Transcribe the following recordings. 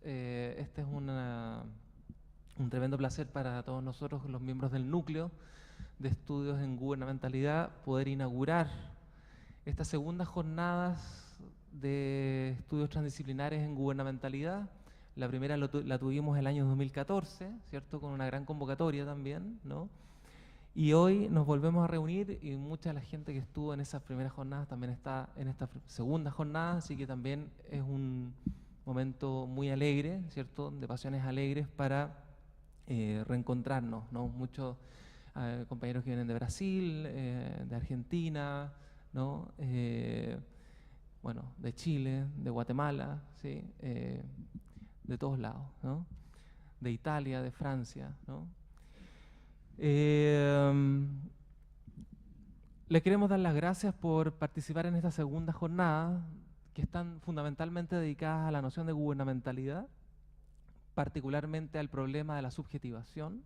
Este es un tremendo placer para todos nosotros, los miembros del Núcleo de Estudios en Gubernamentalidad, poder inaugurar estas segundas jornadas de estudios transdisciplinares en gubernamentalidad. La primera la tuvimos el año 2014, ¿cierto? Con una gran convocatoria también, ¿no? Y hoy nos volvemos a reunir y mucha de la gente que estuvo en esas primeras jornadas también está en esta segunda jornada, así que también es un momento muy alegre, ¿cierto? De pasiones alegres para reencontrarnos, ¿no? Muchos compañeros que vienen de Brasil, de Argentina, ¿no? Bueno, de Chile, de Guatemala, ¿sí? De todos lados, ¿no? De Italia, de Francia, ¿no? Le queremos dar las gracias por participar en esta segunda jornada, que están fundamentalmente dedicadas a la noción de gubernamentalidad, particularmente al problema de la subjetivación,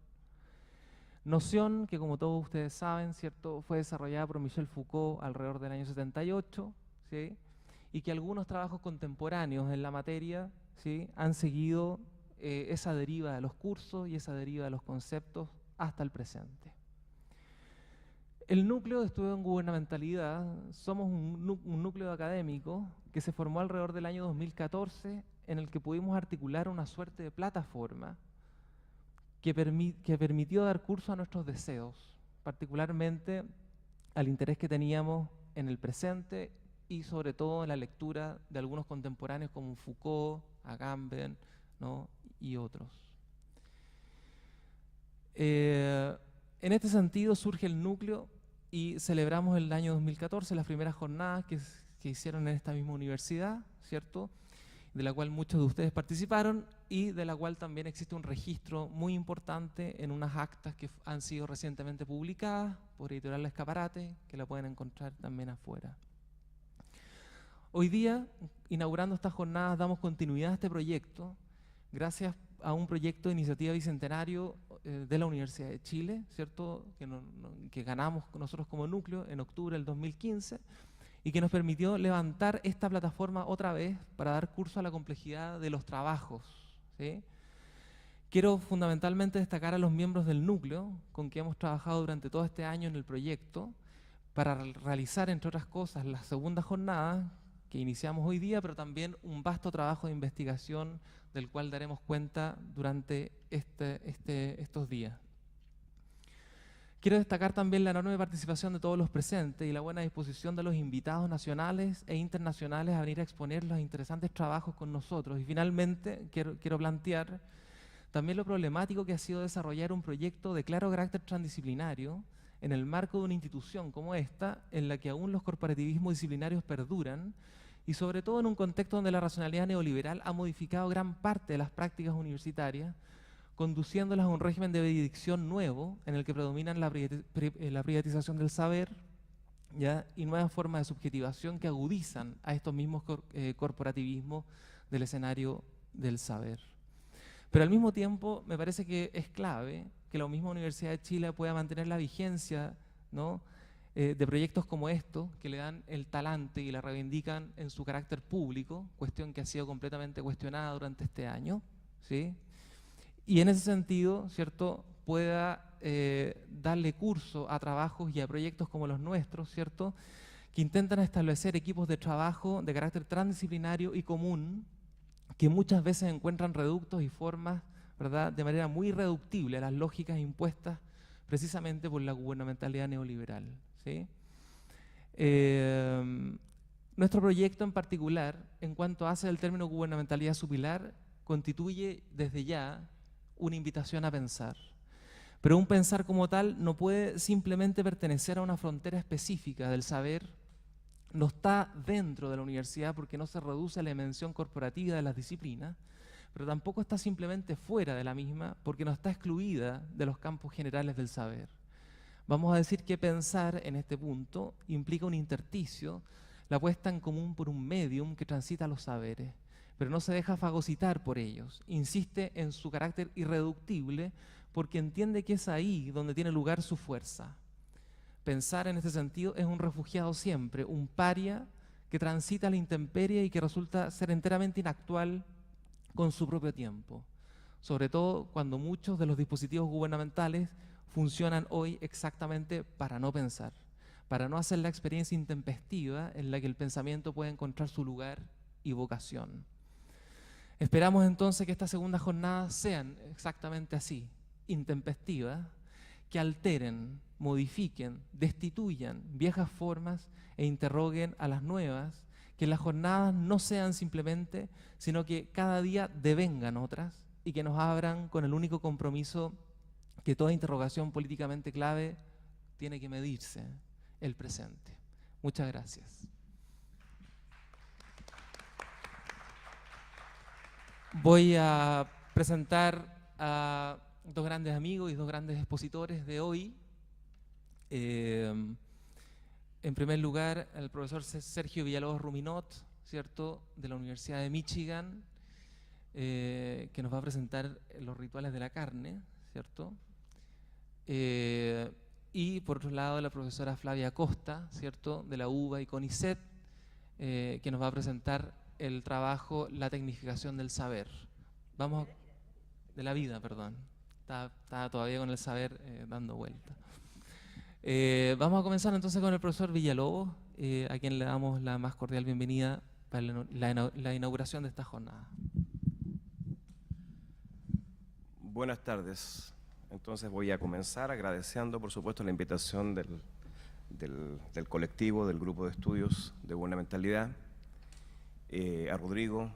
noción que, como todos ustedes saben, ¿cierto?, fue desarrollada por Michel Foucault alrededor del año 78, ¿sí?, y que algunos trabajos contemporáneos en la materia, ¿sí?, han seguido esa deriva de los cursos y esa deriva de los conceptos hasta el presente. El núcleo de estudio en gubernamentalidad, somos un núcleo académico que se formó alrededor del año 2014, en el que pudimos articular una suerte de plataforma que permitió dar curso a nuestros deseos, particularmente al interés que teníamos en el presente y sobre todo en la lectura de algunos contemporáneos como Foucault, Agamben, ¿no?, y otros. En este sentido surge el núcleo y celebramos el año 2014 las primeras jornadas que hicieron en esta misma universidad, ¿cierto?, de la cual muchos de ustedes participaron y de la cual también existe un registro muy importante en unas actas que han sido recientemente publicadas por Editorial Escaparate, que la pueden encontrar también afuera. Hoy día, inaugurando estas jornadas, damos continuidad a este proyecto gracias a un proyecto de iniciativa bicentenario de la Universidad de Chile, ¿cierto?, que ganamos nosotros como núcleo en octubre del 2015 y que nos permitió levantar esta plataforma otra vez para dar curso a la complejidad de los trabajos, ¿sí? Quiero fundamentalmente destacar a los miembros del núcleo con que hemos trabajado durante todo este año en el proyecto para realizar, entre otras cosas, la segunda jornada que iniciamos hoy día, pero también un vasto trabajo de investigación del cual daremos cuenta durante estos días. Quiero destacar también la enorme participación de todos los presentes y la buena disposición de los invitados nacionales e internacionales a venir a exponer los interesantes trabajos con nosotros. Y finalmente quiero plantear también lo problemático que ha sido desarrollar un proyecto de claro carácter transdisciplinario en el marco de una institución como esta, en la que aún los corporativismos disciplinarios perduran, y sobre todo en un contexto donde la racionalidad neoliberal ha modificado gran parte de las prácticas universitarias, conduciéndolas a un régimen de jurisdicción nuevo, en el que predominan la privatización del saber, ¿ya?, y nuevas formas de subjetivación que agudizan a estos mismos corporativismos del escenario del saber. Pero al mismo tiempo me parece que es clave que la misma Universidad de Chile pueda mantener la vigencia, ¿no?, de proyectos como estos, que le dan el talante y la reivindican en su carácter público, cuestión que ha sido completamente cuestionada durante este año, ¿sí? Y en ese sentido, ¿cierto?, pueda darle curso a trabajos y a proyectos como los nuestros, ¿cierto?, que intentan establecer equipos de trabajo de carácter transdisciplinario y común, que muchas veces encuentran reductos y formas, ¿verdad?, de manera muy irreductible a las lógicas impuestas precisamente por la gubernamentalidad neoliberal, ¿sí? Nuestro proyecto en particular, en cuanto hace el término gubernamentalidad su pilar, constituye desde ya una invitación a pensar. Pero un pensar como tal no puede simplemente pertenecer a una frontera específica del saber, no está dentro de la universidad porque no se reduce a la dimensión corporativa de las disciplinas, pero tampoco está simplemente fuera de la misma porque no está excluida de los campos generales del saber. Vamos a decir que pensar en este punto implica un intersticio, la puesta en común por un medium que transita los saberes, pero no se deja fagocitar por ellos. Insiste en su carácter irreductible porque entiende que es ahí donde tiene lugar su fuerza. Pensar en este sentido es un refugiado siempre, un paria que transita la intemperie y que resulta ser enteramente inactual con su propio tiempo, sobre todo cuando muchos de los dispositivos gubernamentales funcionan hoy exactamente para no pensar, para no hacer la experiencia intempestiva en la que el pensamiento puede encontrar su lugar y vocación. Esperamos entonces que estas segundas jornadas sean exactamente así, intempestivas, que alteren, modifiquen, destituyan viejas formas e interroguen a las nuevas, que las jornadas no sean simplemente, sino que cada día devengan otras y que nos abran con el único compromiso que toda interrogación políticamente clave tiene que medirse, el presente. Muchas gracias. Voy a presentar a dos grandes amigos y dos grandes expositores de hoy. En primer lugar, el profesor Sergio Villalobos Ruminot, ¿cierto?, de la Universidad de Michigan, que nos va a presentar los rituales de la carne, ¿cierto? Y por otro lado, la profesora Flavia Costa, ¿cierto?, de la UBA y CONICET, que nos va a presentar el trabajo La tecnificación del saber. Vamos de la vida, perdón. Está todavía con el saber dando vuelta. Vamos a comenzar entonces con el profesor Villalobos, a quien le damos la más cordial bienvenida para la inauguración de esta jornada. Buenas tardes. Entonces voy a comenzar agradeciendo, por supuesto, la invitación del colectivo, del grupo de estudios de gubernamentalidad, a Rodrigo,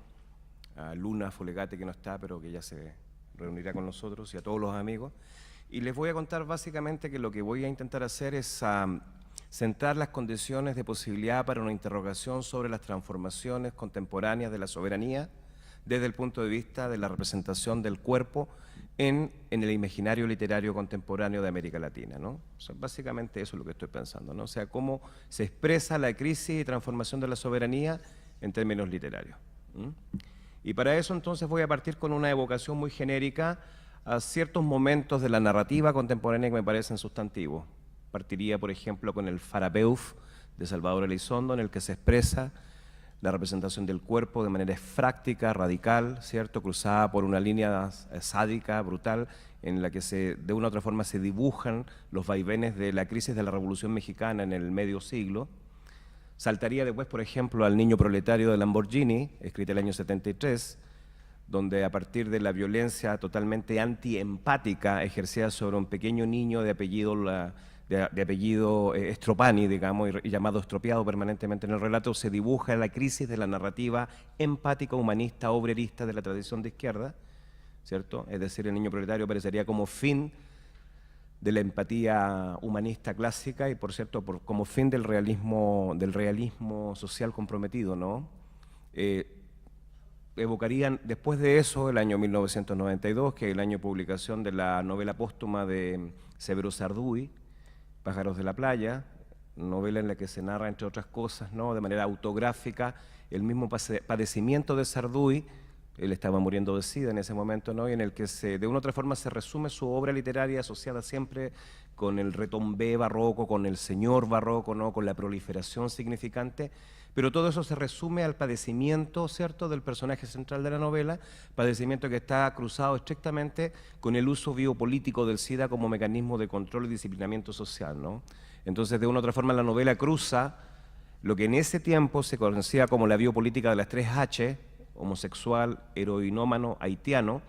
a Luna Folegate, que no está, pero que ya se reunirá con nosotros, y a todos los amigos. Y les voy a contar básicamente que lo que voy a intentar hacer es centrar las condiciones de posibilidad para una interrogación sobre las transformaciones contemporáneas de la soberanía desde el punto de vista de la representación del cuerpo en el imaginario literario contemporáneo de América Latina, ¿no? O sea, básicamente eso es lo que estoy pensando, ¿no? O sea, cómo se expresa la crisis y transformación de la soberanía en términos literarios. Y para eso entonces voy a partir con una evocación muy genérica a ciertos momentos de la narrativa contemporánea que me parecen sustantivos. Partiría, por ejemplo, con el Farabeuf de Salvador Elizondo, en el que se expresa la representación del cuerpo de manera fráctica, radical, ¿cierto?, cruzada por una línea sádica, brutal, en la que de una u otra forma se dibujan los vaivenes de la crisis de la Revolución Mexicana en el medio siglo. Saltaría después, por ejemplo, al Niño proletario de Lamborghini, escrita el año 73, donde a partir de la violencia totalmente antiempática ejercida sobre un pequeño niño de apellido Stropani, digamos, y llamado estropeado permanentemente en el relato, se dibuja la crisis de la narrativa empática, humanista, obrerista de la tradición de izquierda, ¿cierto? Es decir, el Niño proletario aparecería como fin de la empatía humanista clásica y, por cierto, como fin del realismo social comprometido, ¿no? Evocarían después de eso el año 1992, que es el año de publicación de la novela póstuma de Severo Sarduy, Pájaros de la playa, novela en la que se narra, entre otras cosas, ¿no?, de manera autográfica, el mismo padecimiento de Sarduy. Él estaba muriendo de SIDA en ese momento, ¿no?, y en el que de una u otra forma se resume su obra literaria asociada siempre con el retombé barroco, con el señor barroco, ¿no?, con la proliferación significante, pero todo eso se resume al padecimiento, ¿cierto?, del personaje central de la novela, padecimiento que está cruzado estrictamente con el uso biopolítico del SIDA como mecanismo de control y disciplinamiento social, ¿no? Entonces, de una u otra forma, la novela cruza lo que en ese tiempo se conocía como la biopolítica de las 3H, homosexual, heroinómano, haitiano,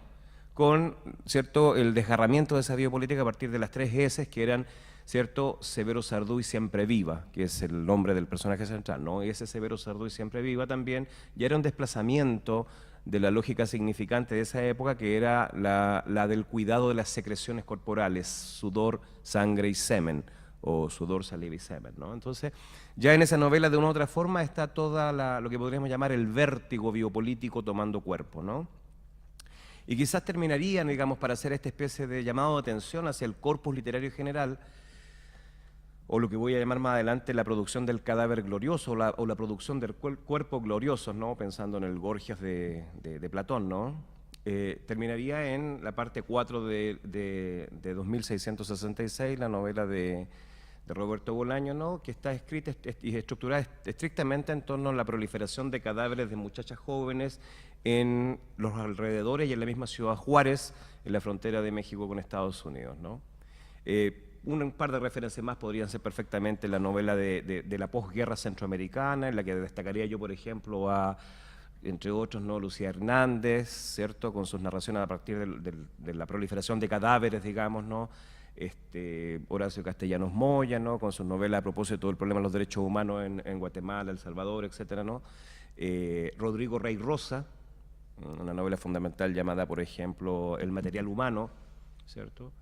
con, ¿cierto?, el desgarramiento de esa biopolítica a partir de las 3S, que eran, ¿cierto?, Severo Sarduy Siempre Viva, que es el nombre del personaje central, ¿no? Y ese Severo Sarduy Siempre Viva también ya era un desplazamiento de la lógica significante de esa época, que era la del cuidado de las secreciones corporales, sudor, sangre y semen, o sudor, saliva y semen, ¿no? Entonces, ya en esa novela de una u otra forma está toda lo que podríamos llamar el vértigo biopolítico tomando cuerpo, ¿no? Y quizás terminarían, digamos, para hacer esta especie de llamado de atención hacia el corpus literario general, o lo que voy a llamar más adelante la producción del cadáver glorioso, o la producción del cuerpo glorioso, ¿no?, pensando en el Gorgias de Platón, ¿no? Terminaría en la parte 4 de 2666, la novela de Roberto Bolaño, ¿no?, que está escrita y estructurada estrictamente en torno a la proliferación de cadáveres de muchachas jóvenes en los alrededores y en la misma ciudad Juárez, en la frontera de México con Estados Unidos, ¿no? Un par de referencias más podrían ser perfectamente la novela de la posguerra centroamericana, en la que destacaría yo, por ejemplo, entre otros, ¿no? Lucía Hernández, ¿cierto? Con sus narraciones a partir de la proliferación de cadáveres, digamos, ¿no? Horacio Castellanos Moya, ¿no? Con sus novelas a propósito del problema de los derechos humanos en Guatemala, El Salvador, etcétera, ¿no? Rodrigo Rey Rosa, una novela fundamental llamada, por ejemplo, El material humano, ¿cierto?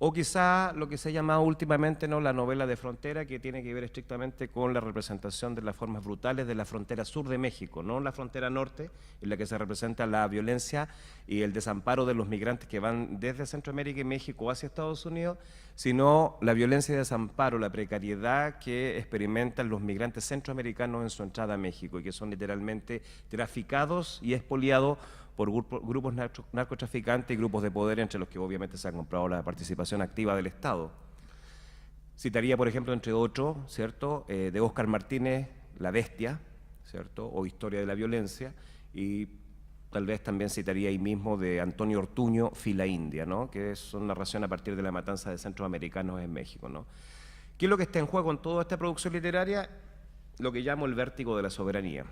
O quizá lo que se ha llamado últimamente, ¿no?, la novela de frontera, que tiene que ver estrictamente con la representación de las formas brutales de la frontera sur de México, no la frontera norte, en la que se representa la violencia y el desamparo de los migrantes que van desde Centroamérica y México hacia Estados Unidos, sino la violencia y desamparo, la precariedad que experimentan los migrantes centroamericanos en su entrada a México y que son literalmente traficados y expoliados por grupos narcotraficantes y grupos de poder, entre los que obviamente se ha comprado la participación activa del Estado. Citaría, por ejemplo, entre otros, ¿cierto?, de Óscar Martínez, La Bestia, ¿cierto?, o Historia de la Violencia, y tal vez también citaría ahí mismo de Antonio Ortuño, Fila India, ¿no?, que son narraciones a partir de la matanza de centroamericanos en México, ¿no? ¿Qué es lo que está en juego en toda esta producción literaria? Lo que llamo el vértigo de la soberanía.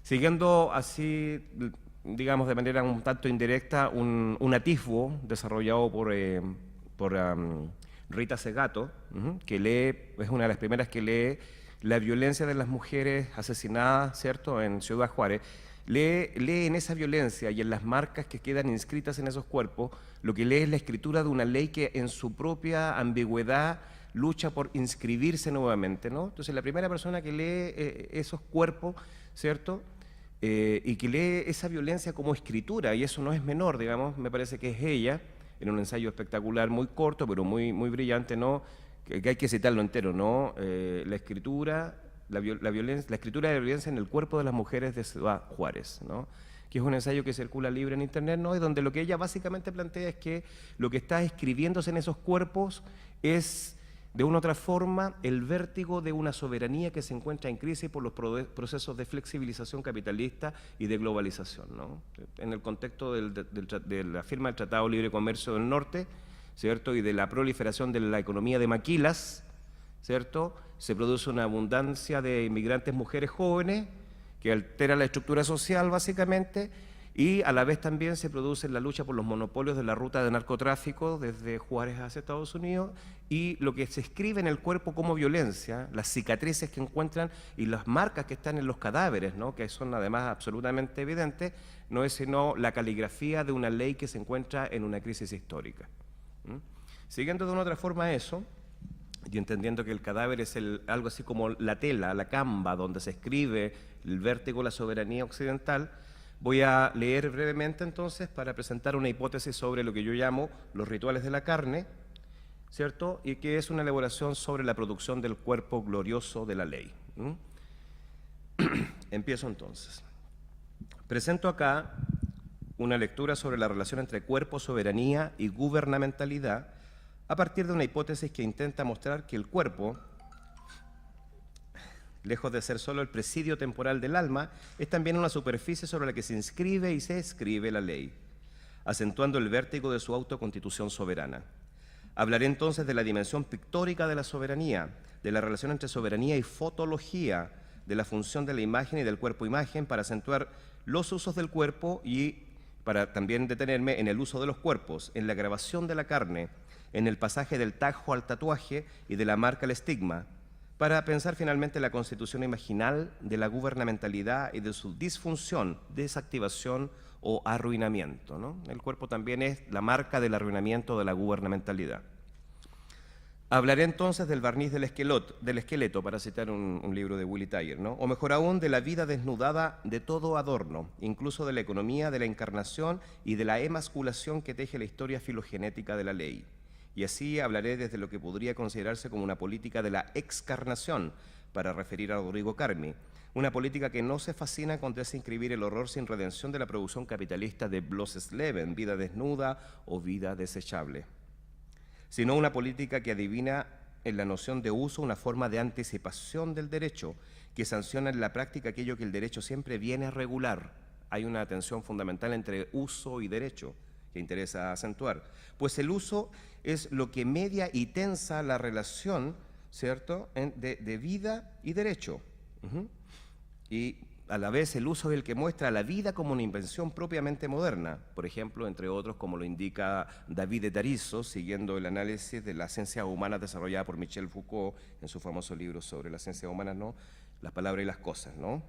Siguiendo así, digamos de manera un tanto indirecta, un atisbo desarrollado por Rita Segato, que es una de las primeras que lee la violencia de las mujeres asesinadas, ¿cierto?, en Ciudad Juárez. Lee en esa violencia y en las marcas que quedan inscritas en esos cuerpos, lo que lee es la escritura de una ley que en su propia ambigüedad lucha por inscribirse nuevamente, ¿no? Entonces la primera persona que lee esos cuerpos, ¿cierto?, y que lee esa violencia como escritura, y eso no es menor, digamos, me parece que es ella, en un ensayo espectacular, muy corto, pero muy brillante, ¿no?, que hay que citarlo entero, ¿no? La escritura, la escritura de la violencia en el cuerpo de las mujeres de Ciudad Juárez, ¿no?, que es un ensayo que circula libre en internet, ¿no?, y donde lo que ella básicamente plantea es que lo que está escribiéndose en esos cuerpos es, de una u otra forma, el vértigo de una soberanía que se encuentra en crisis por los procesos de flexibilización capitalista y de globalización, ¿no? En el contexto de la firma del Tratado de Libre Comercio del Norte, ¿cierto?, y de la proliferación de la economía de maquilas, ¿cierto?, se produce una abundancia de inmigrantes mujeres jóvenes que altera la estructura social básicamente, y a la vez también se produce la lucha por los monopolios de la ruta de narcotráfico desde Juárez hacia Estados Unidos, y lo que se escribe en el cuerpo como violencia, las cicatrices que encuentran y las marcas que están en los cadáveres, ¿no?, que son además absolutamente evidentes, no es sino la caligrafía de una ley que se encuentra en una crisis histórica. Siguiendo de una otra forma eso, y entendiendo que el cadáver es algo así como la tela, la camba, donde se escribe el vértigo de la soberanía occidental, voy a leer brevemente entonces para presentar una hipótesis sobre lo que yo llamo los rituales de la carne, ¿cierto?, y que es una elaboración sobre la producción del cuerpo glorioso de la ley. Empiezo entonces. Presento acá una lectura sobre la relación entre cuerpo, soberanía y gubernamentalidad a partir de una hipótesis que intenta mostrar que el cuerpo, lejos de ser solo el presidio temporal del alma, es también una superficie sobre la que se inscribe y se escribe la ley, acentuando el vértigo de su autoconstitución soberana. Hablaré entonces de la dimensión pictórica de la soberanía, de la relación entre soberanía y fotología, de la función de la imagen y del cuerpo-imagen para acentuar los usos del cuerpo y para también detenerme en el uso de los cuerpos, en la grabación de la carne, en el pasaje del tajo al tatuaje y de la marca al estigma, para pensar finalmente la constitución imaginal de la gubernamentalidad y de su disfunción, desactivación o arruinamiento, ¿no? El cuerpo también es la marca del arruinamiento de la gubernamentalidad. Hablaré entonces del barniz del esqueleto, para citar un libro de Willy Thayer, ¿no? O mejor aún, de la vida desnudada de todo adorno, incluso de la economía, de la encarnación y de la emasculación que teje la historia filogenética de la ley. Y así hablaré desde lo que podría considerarse como una política de la excarnación, para referir a Rodrigo Carmi, una política que no se fascina con desinscribir el horror sin redención de la producción capitalista de Bloss-Sleven, vida desnuda o vida desechable, sino una política que adivina en la noción de uso una forma de anticipación del derecho, que sanciona en la práctica aquello que el derecho siempre viene a regular, hay una tensión fundamental entre uso y derecho que interesa acentuar. Pues el uso es lo que media y tensa la relación, ¿cierto?, de vida y derecho. Y a la vez el uso es el que muestra la vida como una invención propiamente moderna, por ejemplo, entre otros, como lo indica David de Tarizo, siguiendo el análisis de las ciencias humanas desarrollada por Michel Foucault en su famoso libro sobre las ciencias humanas, ¿no?, Las palabras y las cosas, ¿no?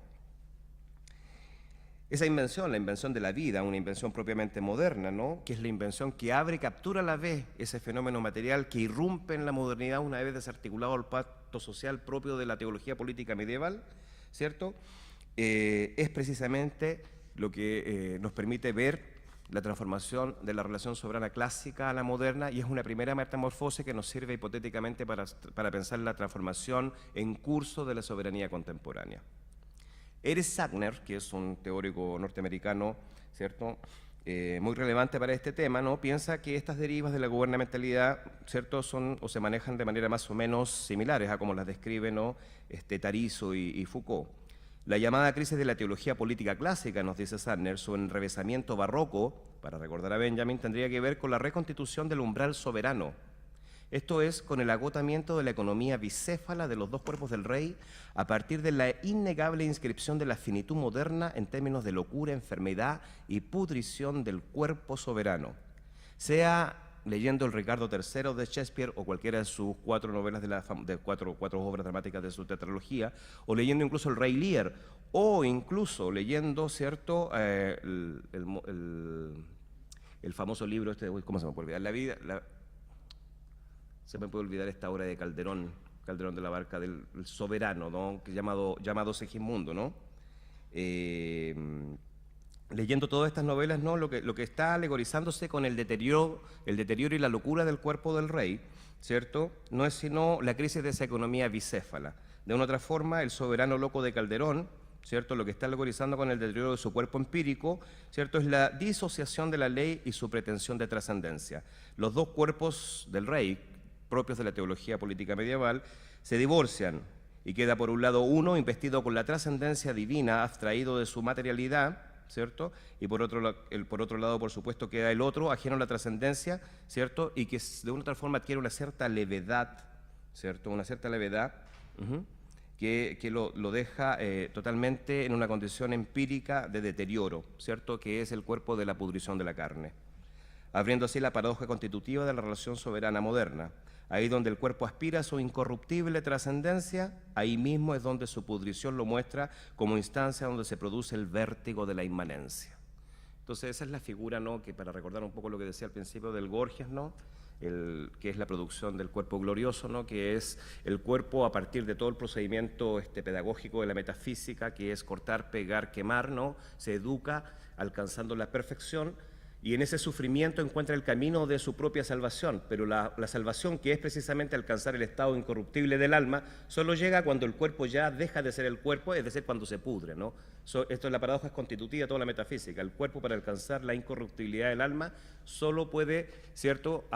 Esa invención, la invención de la vida, una invención propiamente moderna, ¿no?, que es la invención que abre y captura a la vez ese fenómeno material que irrumpe en la modernidad una vez desarticulado el pacto social propio de la teología política medieval, ¿cierto?, es precisamente lo que nos permite ver la transformación de la relación soberana clásica a la moderna, y es una primera metamorfosis que nos sirve hipotéticamente para pensar la transformación en curso de la soberanía contemporánea. Erich Sagner, que es un teórico norteamericano, ¿cierto?, muy relevante para este tema, ¿no?, piensa que estas derivas de la gubernamentalidad, ¿cierto?, son o se manejan de manera más o menos similares a como las describen, ¿no?, Tarizo y Foucault. La llamada crisis de la teología política clásica, nos dice Sagner, su enrevesamiento barroco, para recordar a Benjamin, tendría que ver con la reconstitución del umbral soberano. Esto es, con el agotamiento de la economía bicéfala de los dos cuerpos del rey a partir de la innegable inscripción de la finitud moderna en términos de locura, enfermedad y pudrición del cuerpo soberano. Sea leyendo el Ricardo III de Shakespeare o cualquiera de sus cuatro novelas de cuatro obras dramáticas de su tetralogía, o leyendo incluso el Rey Lear, o incluso leyendo, ¿cierto?, el famoso libro ¿cómo se me puede olvidar? La vida... Se me puede olvidar esta obra de Calderón de la Barca, del soberano, ¿no?, que llamado Segismundo, ¿no? Leyendo todas estas novelas, ¿no?, lo que está alegorizándose con el deterioro y la locura del cuerpo del rey, ¿cierto?, no es sino la crisis de esa economía bicéfala. De una otra forma, el soberano loco de Calderón, ¿cierto?, lo que está alegorizando con el deterioro de su cuerpo empírico, ¿cierto?, es la disociación de la ley y su pretensión de trascendencia. Los dos cuerpos del rey, propios de la teología política medieval, se divorcian y queda por un lado uno investido con la trascendencia divina, abstraído de su materialidad, ¿cierto?, y por otro lado, por supuesto, queda el otro, ajeno a la trascendencia, ¿cierto?, y que de una otra forma adquiere una cierta levedad, ¿cierto?, una cierta levedad que lo deja totalmente en una condición empírica de deterioro, ¿cierto?, que es el cuerpo de la pudrición de la carne, abriendo así la paradoja constitutiva de la relación soberana moderna. Ahí donde el cuerpo aspira a su incorruptible trascendencia, ahí mismo es donde su pudrición lo muestra como instancia donde se produce el vértigo de la inmanencia. Entonces esa es la figura, ¿no?, que para recordar un poco lo que decía al principio del Gorgias, ¿no?, que es la producción del cuerpo glorioso, ¿no?, que es el cuerpo a partir de todo el procedimiento pedagógico de la metafísica, que es cortar, pegar, quemar, ¿no?, se educa alcanzando la perfección, y en ese sufrimiento encuentra el camino de su propia salvación, pero la salvación, que es precisamente alcanzar el estado incorruptible del alma, solo llega cuando el cuerpo ya deja de ser el cuerpo, es decir, cuando se pudre, ¿no? Esto es la paradoja constitutiva de toda la metafísica. El cuerpo, para alcanzar la incorruptibilidad del alma, solo puede, ¿cierto?,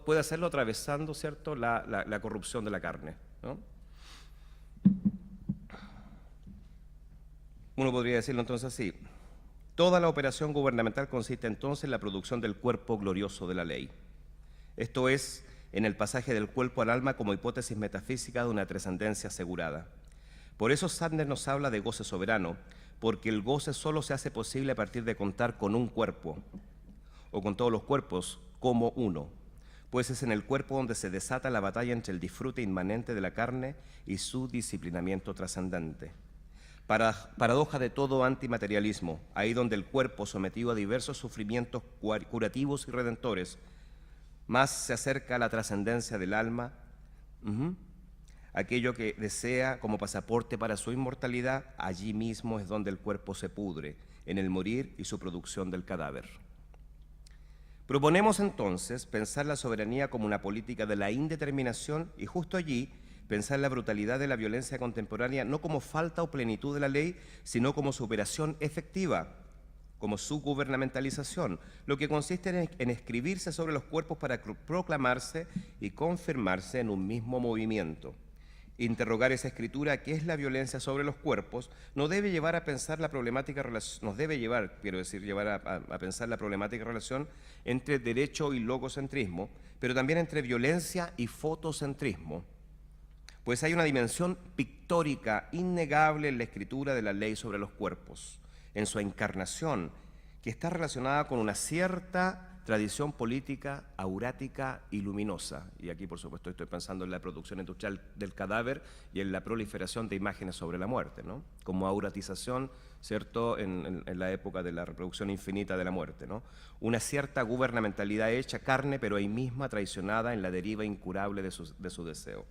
puede hacerlo atravesando, ¿cierto?, la corrupción de la carne, ¿no? Uno podría decirlo entonces así: toda la operación gubernamental consiste entonces en la producción del cuerpo glorioso de la ley. Esto es, en el pasaje del cuerpo al alma como hipótesis metafísica de una trascendencia asegurada. Por eso Sagner nos habla de goce soberano, porque el goce solo se hace posible a partir de contar con un cuerpo, o con todos los cuerpos como uno, pues es en el cuerpo donde se desata la batalla entre el disfrute inmanente de la carne y su disciplinamiento trascendente. Paradoja de todo antimaterialismo, ahí donde el cuerpo, sometido a diversos sufrimientos curativos y redentores, más se acerca a la trascendencia del alma, aquello que desea como pasaporte para su inmortalidad, allí mismo es donde el cuerpo se pudre, en el morir y su producción del cadáver. Proponemos entonces pensar la soberanía como una política de la indeterminación, y justo allí pensar la brutalidad de la violencia contemporánea no como falta o plenitud de la ley, sino como su operación efectiva, como su gubernamentalización, lo que consiste en escribirse sobre los cuerpos para proclamarse y confirmarse en un mismo movimiento. Interrogar esa escritura, ¿qué es la violencia sobre los cuerpos?, nos debe llevar a pensar la problemática a pensar la problemática relación entre derecho y logocentrismo, pero también entre violencia y fotocentrismo, pues hay una dimensión pictórica innegable en la escritura de la ley sobre los cuerpos, en su encarnación, que está relacionada con una cierta tradición política, aurática y luminosa. Y aquí, por supuesto, estoy pensando en la producción industrial del cadáver y en la proliferación de imágenes sobre la muerte, ¿no?, como auratización, ¿cierto?, en la época de la reproducción infinita de la muerte, ¿no? Una cierta gubernamentalidad hecha carne, pero ahí misma traicionada en la deriva incurable de su deseo.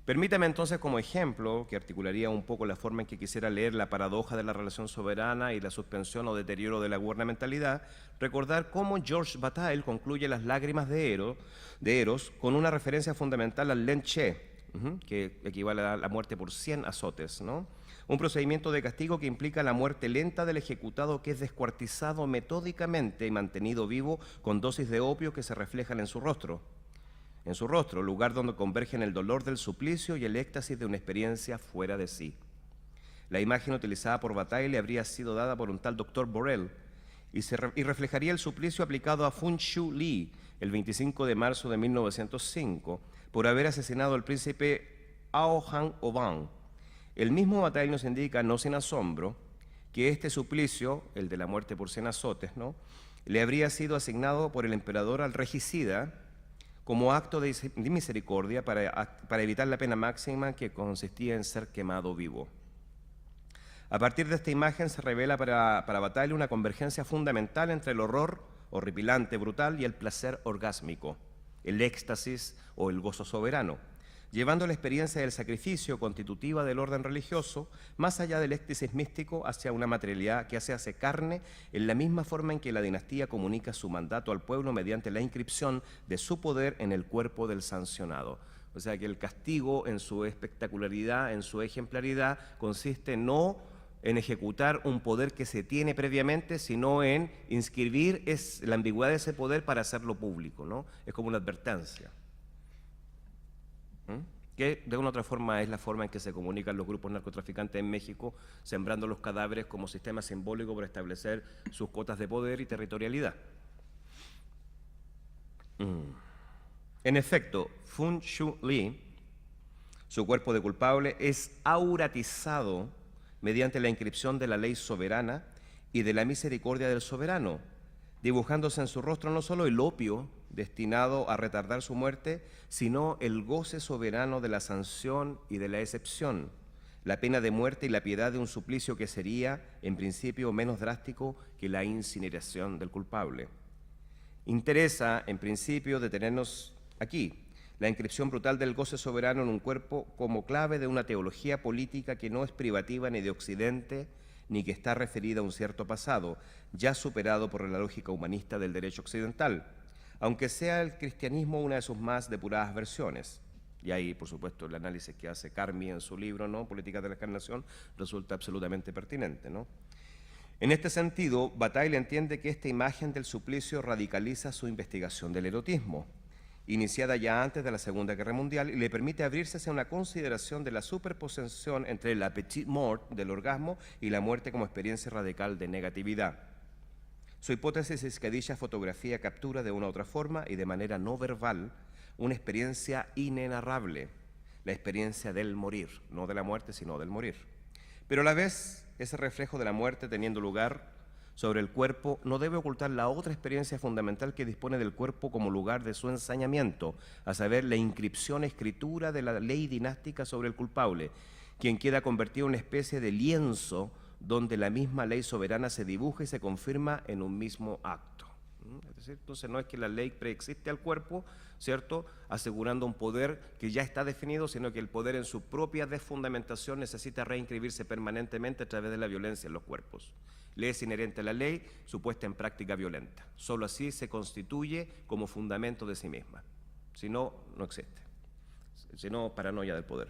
Permítame entonces, como ejemplo, que articularía un poco la forma en que quisiera leer la paradoja de la relación soberana y la suspensión o deterioro de la gubernamentalidad, recordar cómo Georges Bataille concluye Las lágrimas de Eros con una referencia fundamental al lenché, que equivale a la muerte por 100 azotes, ¿no? Un procedimiento de castigo que implica la muerte lenta del ejecutado, que es descuartizado metódicamente y mantenido vivo con dosis de opio que se reflejan en su rostro, lugar donde convergen el dolor del suplicio y el éxtasis de una experiencia fuera de sí. La imagen utilizada por Bataille habría sido dada por un tal Dr. Borel y reflejaría el suplicio aplicado a Fun Shu Lee el 25 de marzo de 1905 por haber asesinado al príncipe Ao Han Oban. El mismo Bataille nos indica, no sin asombro, que este suplicio, el de la muerte por 100 azotes, ¿no?, le habría sido asignado por el emperador al regicida como acto de misericordia para evitar la pena máxima, que consistía en ser quemado vivo. A partir de esta imagen se revela para Bataille una convergencia fundamental entre el horror horripilante, brutal, y el placer orgásmico, el éxtasis o el gozo soberano, llevando la experiencia del sacrificio constitutiva del orden religioso más allá del éxtasis místico hacia una materialidad que se hace carne en la misma forma en que la dinastía comunica su mandato al pueblo mediante la inscripción de su poder en el cuerpo del sancionado. O sea que el castigo en su espectacularidad, en su ejemplaridad, consiste no en ejecutar un poder que se tiene previamente, sino en inscribir la ambigüedad de ese poder para hacerlo público, ¿no? Es como una advertencia, que de una u otra forma es la forma en que se comunican los grupos narcotraficantes en México, sembrando los cadáveres como sistema simbólico para establecer sus cotas de poder y territorialidad. En efecto, Fun Shu Lee, su cuerpo de culpable, es auratizado mediante la inscripción de la ley soberana y de la misericordia del soberano, dibujándose en su rostro no solo el opio destinado a retardar su muerte, sino el goce soberano de la sanción y de la excepción, la pena de muerte y la piedad de un suplicio que sería, en principio, menos drástico que la incineración del culpable. Interesa, en principio, detenernos aquí, la inscripción brutal del goce soberano en un cuerpo como clave de una teología política que no es privativa ni de Occidente, ni que está referida a un cierto pasado, ya superado por la lógica humanista del derecho occidental, aunque sea el cristianismo una de sus más depuradas versiones. Y ahí, por supuesto, el análisis que hace Carmi en su libro, ¿no?, Políticas de la Encarnación, resulta absolutamente pertinente, ¿no? En este sentido, Bataille entiende que esta imagen del suplicio radicaliza su investigación del erotismo, iniciada ya antes de la Segunda Guerra Mundial, y le permite abrirse hacia una consideración de la superposición entre la petite mort del orgasmo y la muerte como experiencia radical de negatividad. Su hipótesis es que dicha fotografía captura de una u otra forma y de manera no verbal una experiencia inenarrable, la experiencia del morir, no de la muerte, sino del morir. Pero a la vez, ese reflejo de la muerte teniendo lugar sobre el cuerpo no debe ocultar la otra experiencia fundamental que dispone del cuerpo como lugar de su ensañamiento, a saber, la inscripción escritura de la ley dinástica sobre el culpable, quien queda convertido en una especie de lienzo donde la misma ley soberana se dibuja y se confirma en un mismo acto. Es decir, entonces no es que la ley preexiste al cuerpo, ¿cierto?, asegurando un poder que ya está definido, sino que el poder en su propia desfundamentación necesita reinscribirse permanentemente a través de la violencia en los cuerpos. Le es inherente a la ley su puesta en práctica violenta. Solo así se constituye como fundamento de sí misma. Si no, no existe. Si no, paranoia del poder.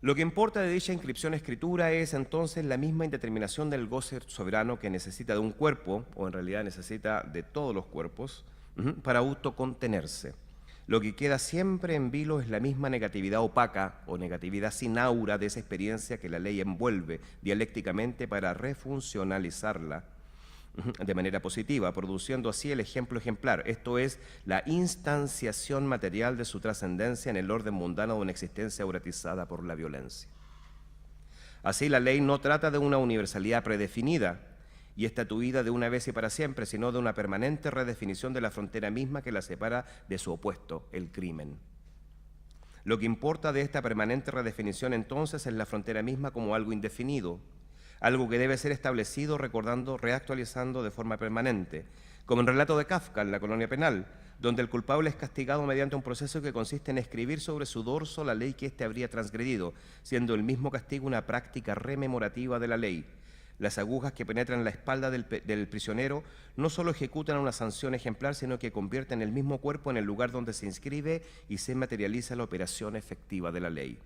Lo que importa de dicha inscripción escritura es entonces la misma indeterminación del goce soberano que necesita de un cuerpo, o en realidad necesita de todos los cuerpos, para autocontenerse. Lo que queda siempre en vilo es la misma negatividad opaca o negatividad sin aura de esa experiencia que la ley envuelve dialécticamente para refuncionalizarla de manera positiva, produciendo así el ejemplo ejemplar, esto es, la instanciación material de su trascendencia en el orden mundano de una existencia auratizada por la violencia. Así, la ley no trata de una universalidad predefinida y estatuida de una vez y para siempre, sino de una permanente redefinición de la frontera misma que la separa de su opuesto, el crimen. Lo que importa de esta permanente redefinición entonces es la frontera misma como algo indefinido, algo que debe ser establecido, recordando, reactualizando de forma permanente, como en el relato de Kafka en La colonia penal, donde el culpable es castigado mediante un proceso que consiste en escribir sobre su dorso la ley que éste habría transgredido, siendo el mismo castigo una práctica rememorativa de la ley. Las agujas que penetran la espalda del prisionero no solo ejecutan una sanción ejemplar, sino que convierten el mismo cuerpo en el lugar donde se inscribe y se materializa la operación efectiva de la ley.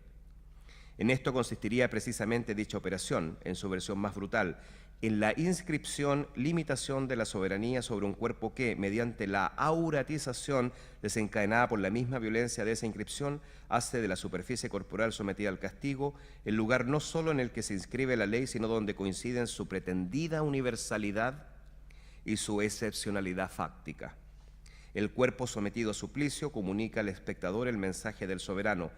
En esto consistiría precisamente dicha operación, en su versión más brutal, en la inscripción, limitación de la soberanía sobre un cuerpo que, mediante la auratización desencadenada por la misma violencia de esa inscripción, hace de la superficie corporal sometida al castigo el lugar no solo en el que se inscribe la ley, sino donde coinciden su pretendida universalidad y su excepcionalidad fáctica. El cuerpo sometido a suplicio comunica al espectador el mensaje del soberano,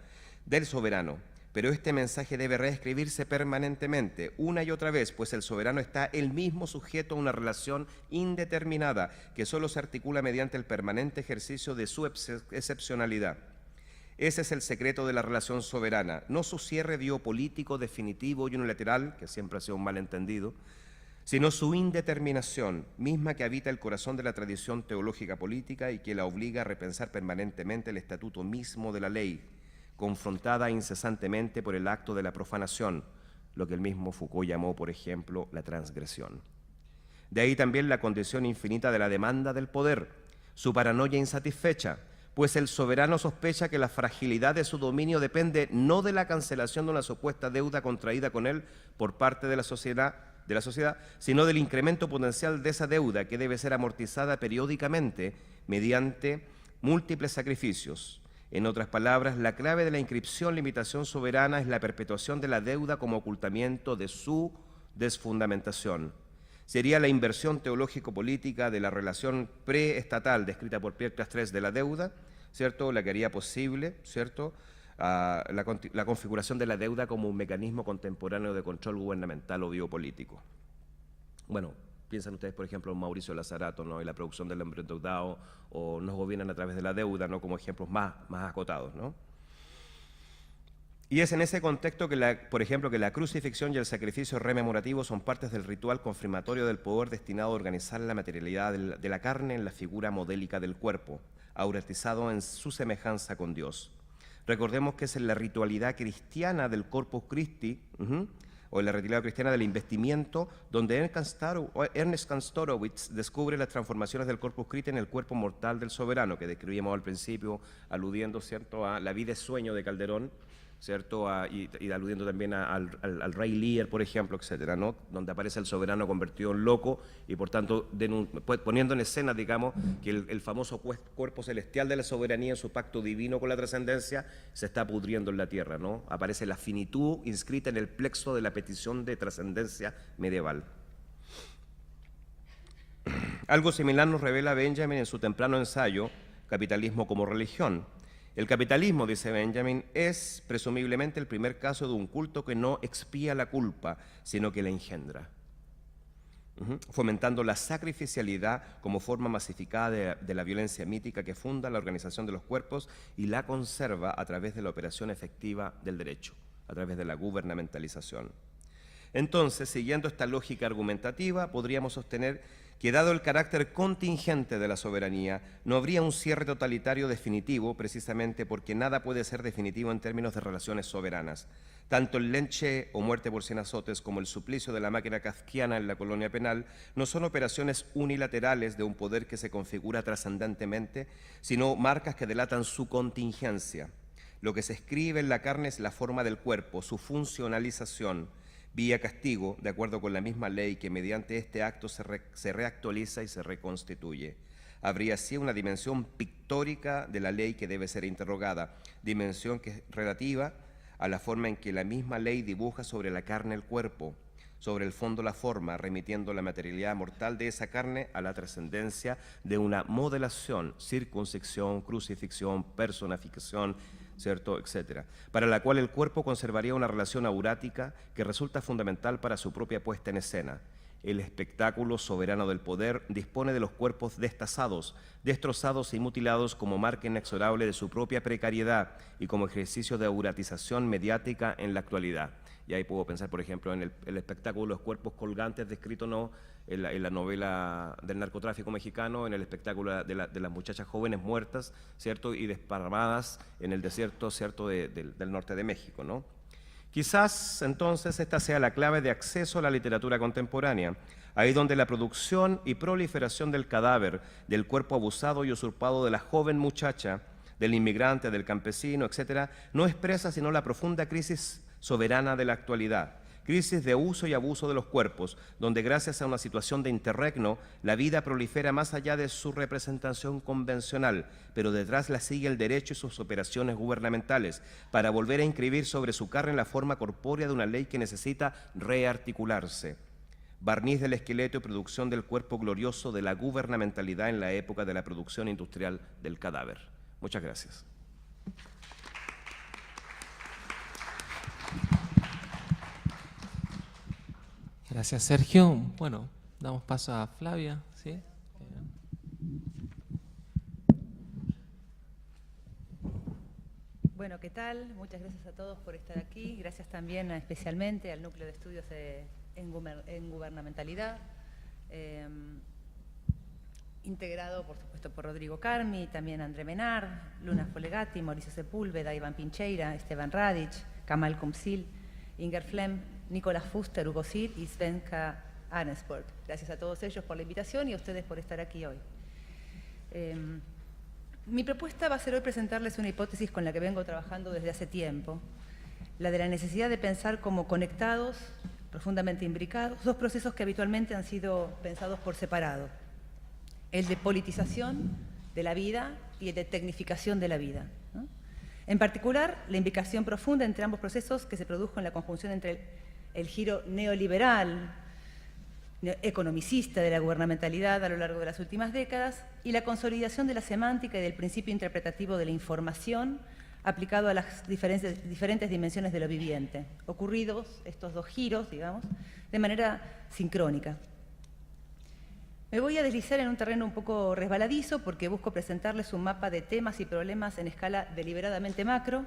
pero este mensaje debe reescribirse permanentemente, una y otra vez, pues el soberano está el mismo sujeto a una relación indeterminada que solo se articula mediante el permanente ejercicio de su excepcionalidad. Ese es el secreto de la relación soberana, no su cierre biopolítico definitivo y unilateral, que siempre ha sido un malentendido, sino su indeterminación, misma que habita el corazón de la tradición teológica política y que la obliga a repensar permanentemente el estatuto mismo de la ley, confrontada incesantemente por el acto de la profanación, lo que el mismo Foucault llamó, por ejemplo, la transgresión. De ahí también la condición infinita de la demanda del poder, su paranoia insatisfecha, pues el soberano sospecha que la fragilidad de su dominio depende no de la cancelación de una supuesta deuda contraída con él por parte de la sociedad, sino del incremento potencial de esa deuda que debe ser amortizada periódicamente mediante múltiples sacrificios. En otras palabras, la clave de la inscripción limitación soberana es la perpetuación de la deuda como ocultamiento de su desfundamentación. Sería la inversión teológico-política de la relación preestatal descrita por Pierre Clastres de la deuda, ¿cierto?, la que haría posible, ¿cierto?, la configuración de la deuda como un mecanismo contemporáneo de control gubernamental o biopolítico. Bueno, piensan ustedes, por ejemplo, en Mauricio Lazarato, ¿no?, y la producción del hombre endeudado, o nos gobiernan a través de la deuda, ¿no?, como ejemplos más acotados, ¿no? Y es en ese contexto que, por ejemplo, que la crucifixión y el sacrificio rememorativo son partes del ritual confirmatorio del poder destinado a organizar la materialidad de la carne en la figura modélica del cuerpo, auratizado en su semejanza con Dios. Recordemos que es en la ritualidad cristiana del Corpus Christi, o en la ritualidad cristiana del investimiento, donde Ernest Kantorowicz descubre las transformaciones del Corpus Christi en el cuerpo mortal del soberano, que describíamos al principio, aludiendo, ¿cierto?, a la vida de sueño de Calderón, ¿cierto?, y aludiendo también al rey Lear, por ejemplo, etcétera, ¿no?, donde aparece el soberano convertido en loco y, por tanto, poniendo en escena, digamos, que el famoso cuerpo celestial de la soberanía en su pacto divino con la trascendencia se está pudriendo en la tierra, ¿no? Aparece la finitud inscrita en el plexo de la petición de trascendencia medieval. Algo similar nos revela Benjamin en su temprano ensayo, Capitalismo como religión. El capitalismo, dice Benjamin, es presumiblemente el primer caso de un culto que no expía la culpa, sino que la engendra, fomentando la sacrificialidad como forma masificada de la violencia mítica que funda la organización de los cuerpos y la conserva a través de la operación efectiva del derecho, a través de la gubernamentalización. Entonces, siguiendo esta lógica argumentativa, podríamos sostener que, dado el carácter contingente de la soberanía, no habría un cierre totalitario definitivo, precisamente porque nada puede ser definitivo en términos de relaciones soberanas. Tanto el lenche o muerte por 100 azotes como el suplicio de la máquina kafkiana en La colonia penal no son operaciones unilaterales de un poder que se configura trascendentemente, sino marcas que delatan su contingencia. Lo que se escribe en la carne es la forma del cuerpo, su funcionalización, vía castigo, de acuerdo con la misma ley que mediante este acto se reactualiza y se reconstituye. Habría así una dimensión pictórica de la ley que debe ser interrogada, dimensión que es relativa a la forma en que la misma ley dibuja sobre la carne el cuerpo, sobre el fondo la forma, remitiendo la materialidad mortal de esa carne a la trascendencia de una modelación, circuncisión, crucifixión, personificación, ¿cierto?, etcétera, para la cual el cuerpo conservaría una relación aurática que resulta fundamental para su propia puesta en escena. El espectáculo soberano del poder dispone de los cuerpos destazados, destrozados y mutilados como marca inexorable de su propia precariedad y como ejercicio de auratización mediática en la actualidad. Y ahí puedo pensar, por ejemplo, en el espectáculo Los cuerpos colgantes, descrito no en la novela del narcotráfico mexicano, en el espectáculo de las muchachas jóvenes muertas, ¿cierto?, y desparramadas en el desierto, ¿cierto?, del norte de México, ¿no? Quizás entonces esta sea la clave de acceso a la literatura contemporánea, ahí donde la producción y proliferación del cadáver, del cuerpo abusado y usurpado de la joven muchacha, del inmigrante, del campesino, etcétera, no expresa sino la profunda crisis soberana de la actualidad, crisis de uso y abuso de los cuerpos, donde gracias a una situación de interregno, la vida prolifera más allá de su representación convencional, pero detrás la sigue el derecho y sus operaciones gubernamentales, para volver a inscribir sobre su carne la forma corpórea de una ley que necesita rearticularse. Barniz del esqueleto y producción del cuerpo glorioso de la gubernamentalidad en la época de la producción industrial del cadáver. Muchas gracias. Gracias, Sergio. Bueno, damos paso a Flavia, ¿sí? Bueno, ¿qué tal? Muchas gracias a todos por estar aquí. Gracias también especialmente al Núcleo de Estudios en Gubernamentalidad, integrado, por supuesto, por Rodrigo Carmi, también André Menard, Luna Folegatti, Mauricio Sepúlveda, Iván Pincheira, Esteban Radic, Kamal Kumsil, Inger Flem, Nicolás Fuster, Hugo Sid y Svenka Arnsport. Gracias a todos ellos por la invitación y a ustedes por estar aquí hoy. Mi propuesta va a ser hoy presentarles una hipótesis con la que vengo trabajando desde hace tiempo, la de la necesidad de pensar como conectados, profundamente imbricados, dos procesos que habitualmente han sido pensados por separado: el de politización de la vida y el de tecnificación de la vida, ¿no? En particular, la imbricación profunda entre ambos procesos que se produjo en la conjunción entre el giro neoliberal, economicista de la gubernamentalidad a lo largo de las últimas décadas y la consolidación de la semántica y del principio interpretativo de la información aplicado a las diferentes dimensiones de lo viviente, ocurridos estos dos giros, digamos, de manera sincrónica. Me voy a deslizar en un terreno un poco resbaladizo porque busco presentarles un mapa de temas y problemas en escala deliberadamente macro,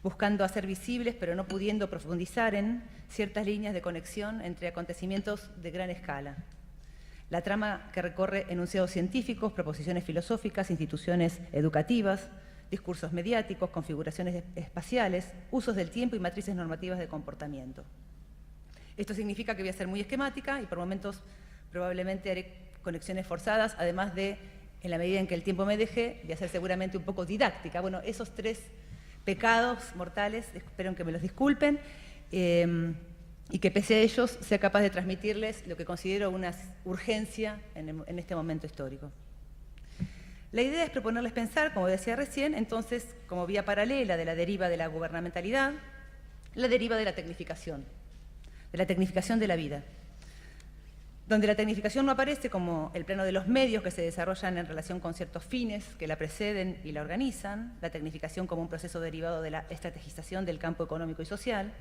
buscando hacer visibles, pero no pudiendo profundizar en ciertas líneas de conexión entre acontecimientos de gran escala. La trama que recorre enunciados científicos, proposiciones filosóficas, instituciones educativas, discursos mediáticos, configuraciones espaciales, usos del tiempo y matrices normativas de comportamiento. Esto significa que voy a ser muy esquemática y por momentos probablemente haré conexiones forzadas, además de, en la medida en que el tiempo me deje, de hacer seguramente un poco didáctica. Bueno, esos tres pecados mortales, espero que me los disculpen, y que pese a ellos sea capaz de transmitirles lo que considero una urgencia en este momento histórico. La idea es proponerles pensar, como decía recién, entonces, como vía paralela de la deriva de la gubernamentalidad, la deriva de la tecnificación de la vida, donde la tecnificación no aparece como el plano de los medios que se desarrollan en relación con ciertos fines que la preceden y la organizan, la tecnificación como un proceso derivado de la estrategización del campo económico y social.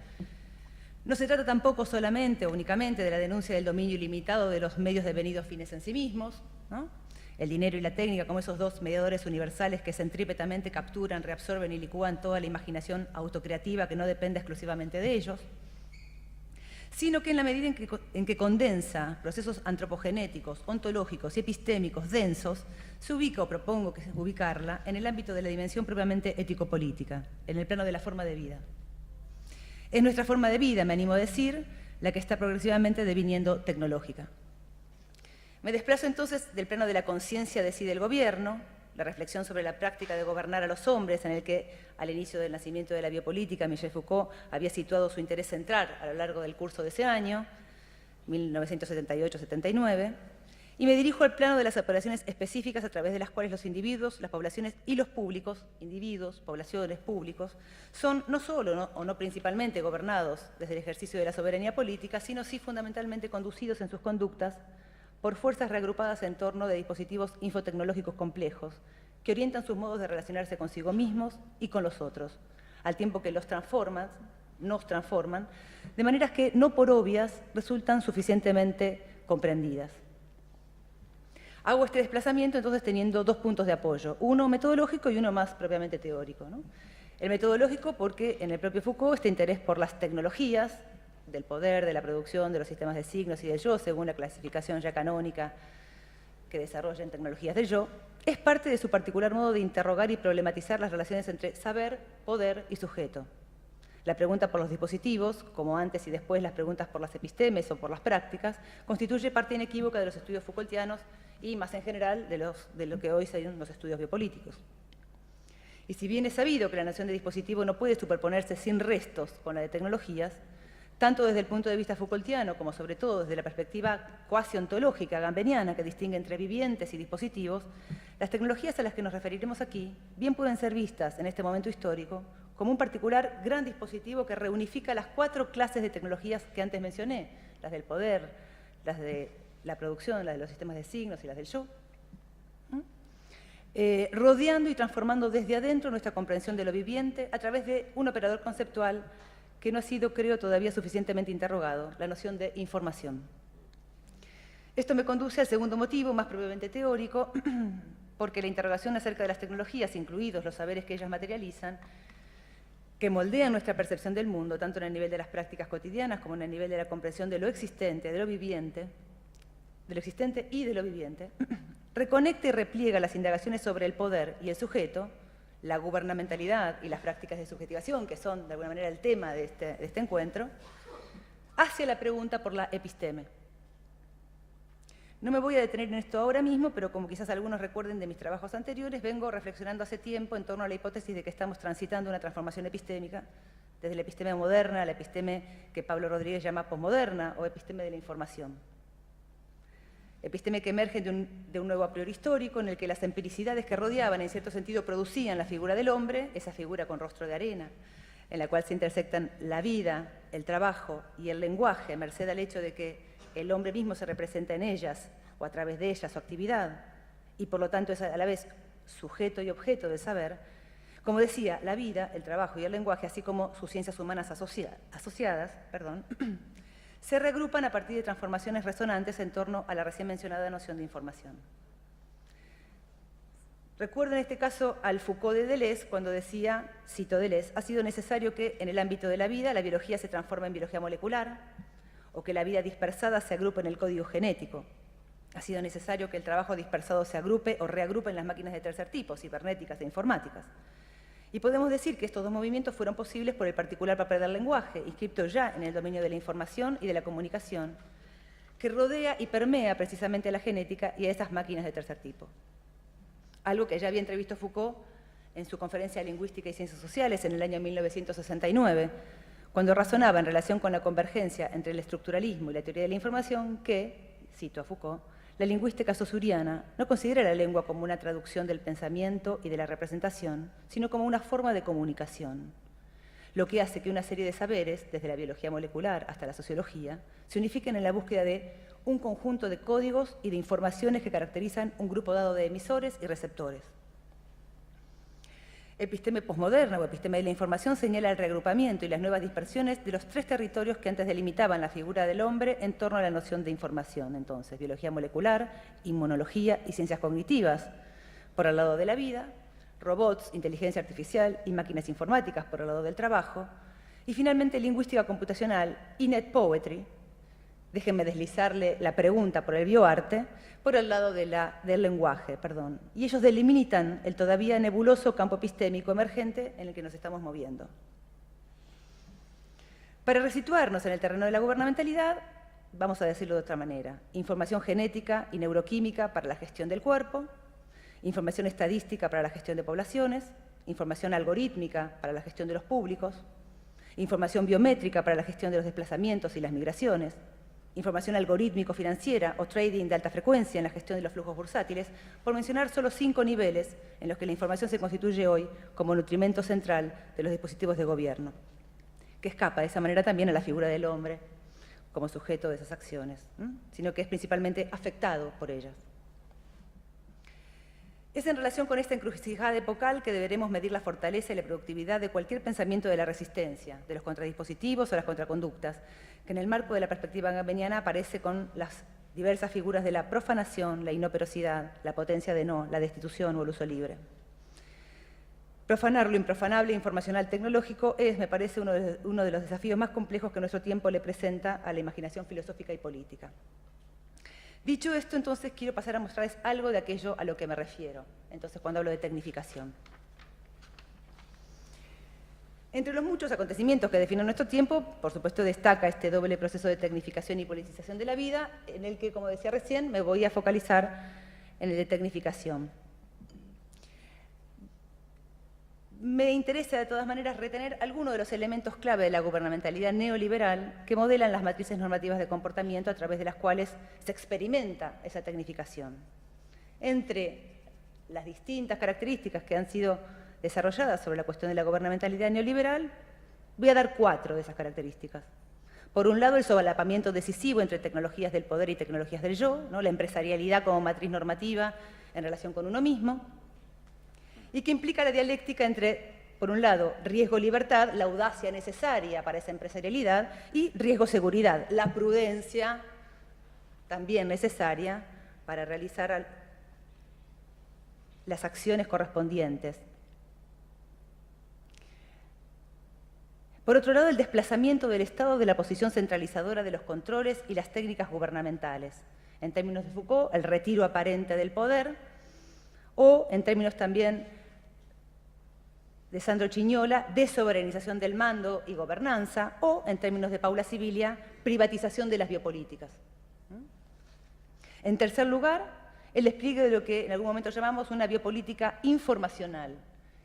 No se trata tampoco solamente o únicamente de la denuncia del dominio ilimitado de los medios devenidos fines en sí mismos, ¿no? El dinero y la técnica como esos dos mediadores universales que centrípetamente capturan, reabsorben y licúan toda la imaginación autocreativa que no depende exclusivamente de ellos, sino que en la medida en que condensa procesos antropogenéticos, ontológicos y epistémicos densos, se ubica, o propongo que ubicarla, en el ámbito de la dimensión propiamente ético-política, en el plano de la forma de vida. Es nuestra forma de vida, me animo a decir, la que está progresivamente deviniendo tecnológica. Me desplazo entonces del plano de la conciencia decide el gobierno, la reflexión sobre la práctica de gobernar a los hombres, en el que al inicio del nacimiento de la biopolítica Michel Foucault había situado su interés central a lo largo del curso de ese año, 1978-79, Y me dirijo al plano de las operaciones específicas a través de las cuales los individuos, las poblaciones y los públicos, individuos, poblaciones, públicos, son no solo o no principalmente gobernados desde el ejercicio de la soberanía política, sino sí fundamentalmente conducidos en sus conductas por fuerzas reagrupadas en torno de dispositivos infotecnológicos complejos que orientan sus modos de relacionarse consigo mismos y con los otros, al tiempo que nos transforman, de maneras que, no por obvias, resultan suficientemente comprendidas. Hago este desplazamiento entonces teniendo dos puntos de apoyo, uno metodológico y uno más propiamente teórico, ¿no? El metodológico porque en el propio Foucault este interés por las tecnologías, del poder, de la producción, de los sistemas de signos y del yo, según la clasificación ya canónica que desarrolla en tecnologías del yo, es parte de su particular modo de interrogar y problematizar las relaciones entre saber, poder y sujeto. La pregunta por los dispositivos, como antes y después las preguntas por las epistemes o por las prácticas, constituye parte inequívoca de los estudios Foucaultianos y, más en general, de lo que hoy son los estudios biopolíticos. Y si bien es sabido que la noción de dispositivo no puede superponerse sin restos con la de tecnologías, tanto desde el punto de vista Foucaultiano como sobre todo desde la perspectiva cuasi ontológica gambeniana que distingue entre vivientes y dispositivos, las tecnologías a las que nos referiremos aquí bien pueden ser vistas en este momento histórico como un particular gran dispositivo que reunifica las 4 clases de tecnologías que antes mencioné, las del poder, las de la producción, las de los sistemas de signos y las del yo, rodeando y transformando desde adentro nuestra comprensión de lo viviente a través de un operador conceptual que no ha sido, creo, todavía suficientemente interrogado, la noción de información. Esto me conduce al segundo motivo, más propiamente teórico, porque la interrogación acerca de las tecnologías, incluidos los saberes que ellas materializan, que moldean nuestra percepción del mundo, tanto en el nivel de las prácticas cotidianas como en el nivel de la comprensión de lo existente, de lo viviente, de lo existente y de lo viviente, reconecta y repliega las indagaciones sobre el poder y el sujeto, la gubernamentalidad y las prácticas de subjetivación, que son de alguna manera el tema de este encuentro, hacia la pregunta por la episteme. No me voy a detener en esto ahora mismo, pero como quizás algunos recuerden de mis trabajos anteriores, vengo reflexionando hace tiempo en torno a la hipótesis de que estamos transitando una transformación epistémica, desde la episteme moderna a la episteme que Pablo Rodríguez llama posmoderna o episteme de la información. Episteme que emerge de un nuevo a priori histórico en el que las empiricidades que rodeaban, en cierto sentido, producían la figura del hombre, esa figura con rostro de arena, en la cual se intersectan la vida, el trabajo y el lenguaje, merced al hecho de que el hombre mismo se representa en ellas o a través de ellas su actividad, y por lo tanto es a la vez sujeto y objeto del saber. Como decía, la vida, el trabajo y el lenguaje, así como sus ciencias humanas asociadas, se reagrupan a partir de transformaciones resonantes en torno a la recién mencionada noción de información. Recuerdo en este caso al Foucault de Deleuze cuando decía, cito Deleuze, ha sido necesario que en el ámbito de la vida la biología se transforme en biología molecular o que la vida dispersada se agrupe en el código genético. Ha sido necesario que el trabajo dispersado se agrupe o reagrupe en las máquinas de tercer tipo, cibernéticas e informáticas. Y podemos decir que estos dos movimientos fueron posibles por el particular papel del lenguaje, inscripto ya en el dominio de la información y de la comunicación, que rodea y permea precisamente a la genética y a esas máquinas de tercer tipo. Algo que ya había entrevisto Foucault en su conferencia de Lingüística y Ciencias Sociales en el año 1969, cuando razonaba en relación con la convergencia entre el estructuralismo y la teoría de la información que, cito a Foucault, la lingüística saussuriana no considera la lengua como una traducción del pensamiento y de la representación, sino como una forma de comunicación, lo que hace que una serie de saberes, desde la biología molecular hasta la sociología, se unifiquen en la búsqueda de un conjunto de códigos y de informaciones que caracterizan un grupo dado de emisores y receptores. Episteme posmoderna o episteme de la información señala el reagrupamiento y las nuevas dispersiones de los 3 territorios que antes delimitaban la figura del hombre en torno a la noción de información. Entonces, biología molecular, inmunología y ciencias cognitivas, por el lado de la vida, robots, inteligencia artificial y máquinas informáticas por el lado del trabajo, y finalmente lingüística computacional y net poetry, déjenme deslizarle la pregunta por el bioarte, por el lado del lenguaje, y ellos delimitan el todavía nebuloso campo epistémico emergente en el que nos estamos moviendo. Para resituarnos en el terreno de la gubernamentalidad, vamos a decirlo de otra manera, información genética y neuroquímica para la gestión del cuerpo, información estadística para la gestión de poblaciones, información algorítmica para la gestión de los públicos, información biométrica para la gestión de los desplazamientos y las migraciones, información algorítmico-financiera o trading de alta frecuencia en la gestión de los flujos bursátiles, por mencionar solo 5 niveles en los que la información se constituye hoy como nutrimento central de los dispositivos de gobierno, que escapa de esa manera también a la figura del hombre como sujeto de esas acciones, sino que es principalmente afectado por ellas. Es en relación con esta encrucijada epocal que deberemos medir la fortaleza y la productividad de cualquier pensamiento de la resistencia, de los contradispositivos o las contraconductas, que en el marco de la perspectiva gambeniana aparece con las diversas figuras de la profanación, la inoperosidad, la potencia de no, la destitución o el uso libre. Profanar lo improfanable e informacional tecnológico es, me parece, uno de los desafíos más complejos que nuestro tiempo le presenta a la imaginación filosófica y política. Dicho esto, entonces, quiero pasar a mostrarles algo de aquello a lo que me refiero, entonces, cuando hablo de tecnificación. Entre los muchos acontecimientos que definen nuestro tiempo, por supuesto, destaca este doble proceso de tecnificación y politización de la vida, en el que, como decía recién, me voy a focalizar en el de tecnificación. Me interesa, de todas maneras, retener algunos de los elementos clave de la gubernamentalidad neoliberal que modelan las matrices normativas de comportamiento a través de las cuales se experimenta esa tecnificación. Entre las distintas características que han sido desarrolladas sobre la cuestión de la gubernamentalidad neoliberal, voy a dar 4 de esas características. Por un lado, el solapamiento decisivo entre tecnologías del poder y tecnologías del yo, ¿no? La empresarialidad como matriz normativa en relación con uno mismo, y que implica la dialéctica entre, por un lado, riesgo-libertad, la audacia necesaria para esa empresarialidad, y riesgo-seguridad, la prudencia también necesaria para realizar las acciones correspondientes. Por otro lado, el desplazamiento del Estado de la posición centralizadora de los controles y las técnicas gubernamentales. En términos de Foucault, el retiro aparente del poder, o, en términos también de Sandro Chiñola, desoberanización del mando y gobernanza, o, en términos de Paula Sibilia, privatización de las biopolíticas. En tercer lugar, el despliegue de lo que en algún momento llamamos una biopolítica informacional,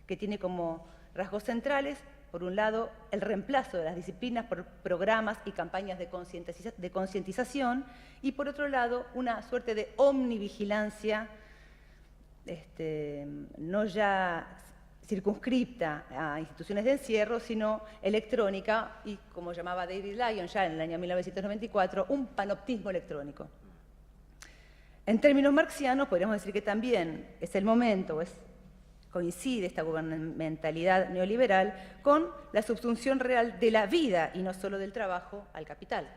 que tiene como rasgos centrales, por un lado, el reemplazo de las disciplinas por programas y campañas de concientización, y por otro lado, una suerte de omnivigilancia, no ya circunscripta a instituciones de encierro, sino electrónica y, como llamaba David Lyon ya en el año 1994, un panoptismo electrónico. En términos marxianos, podríamos decir que también es el momento, coincide esta gubernamentalidad neoliberal con la subsunción real de la vida y no solo del trabajo al capital.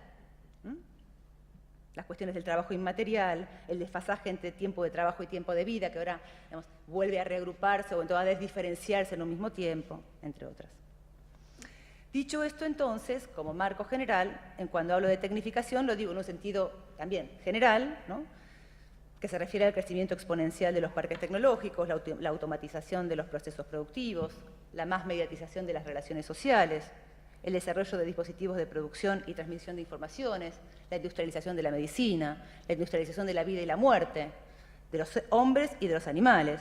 Las cuestiones del trabajo inmaterial, el desfasaje entre tiempo de trabajo y tiempo de vida, que ahora, digamos, vuelve a reagruparse o en toda vez diferenciarse en un mismo tiempo, entre otras. Dicho esto, entonces, como marco general, cuando hablo de tecnificación, lo digo en un sentido también general, ¿no?, que se refiere al crecimiento exponencial de los parques tecnológicos, la automatización de los procesos productivos, la más mediatización de las relaciones sociales, el desarrollo de dispositivos de producción y transmisión de informaciones, la industrialización de la medicina, la industrialización de la vida y la muerte, de los hombres y de los animales,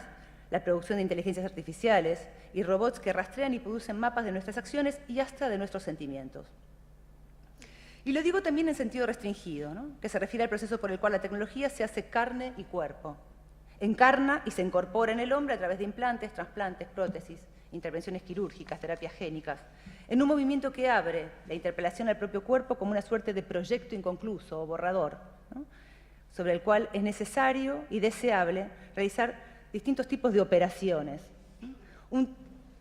la producción de inteligencias artificiales y robots que rastrean y producen mapas de nuestras acciones y hasta de nuestros sentimientos. Y lo digo también en sentido restringido, ¿no?, que se refiere al proceso por el cual la tecnología se hace carne y cuerpo. Encarna y se incorpora en el hombre a través de implantes, trasplantes, prótesis, intervenciones quirúrgicas, terapias génicas, en un movimiento que abre la interpelación al propio cuerpo como una suerte de proyecto inconcluso o borrador, ¿no?, sobre el cual es necesario y deseable realizar distintos tipos de operaciones.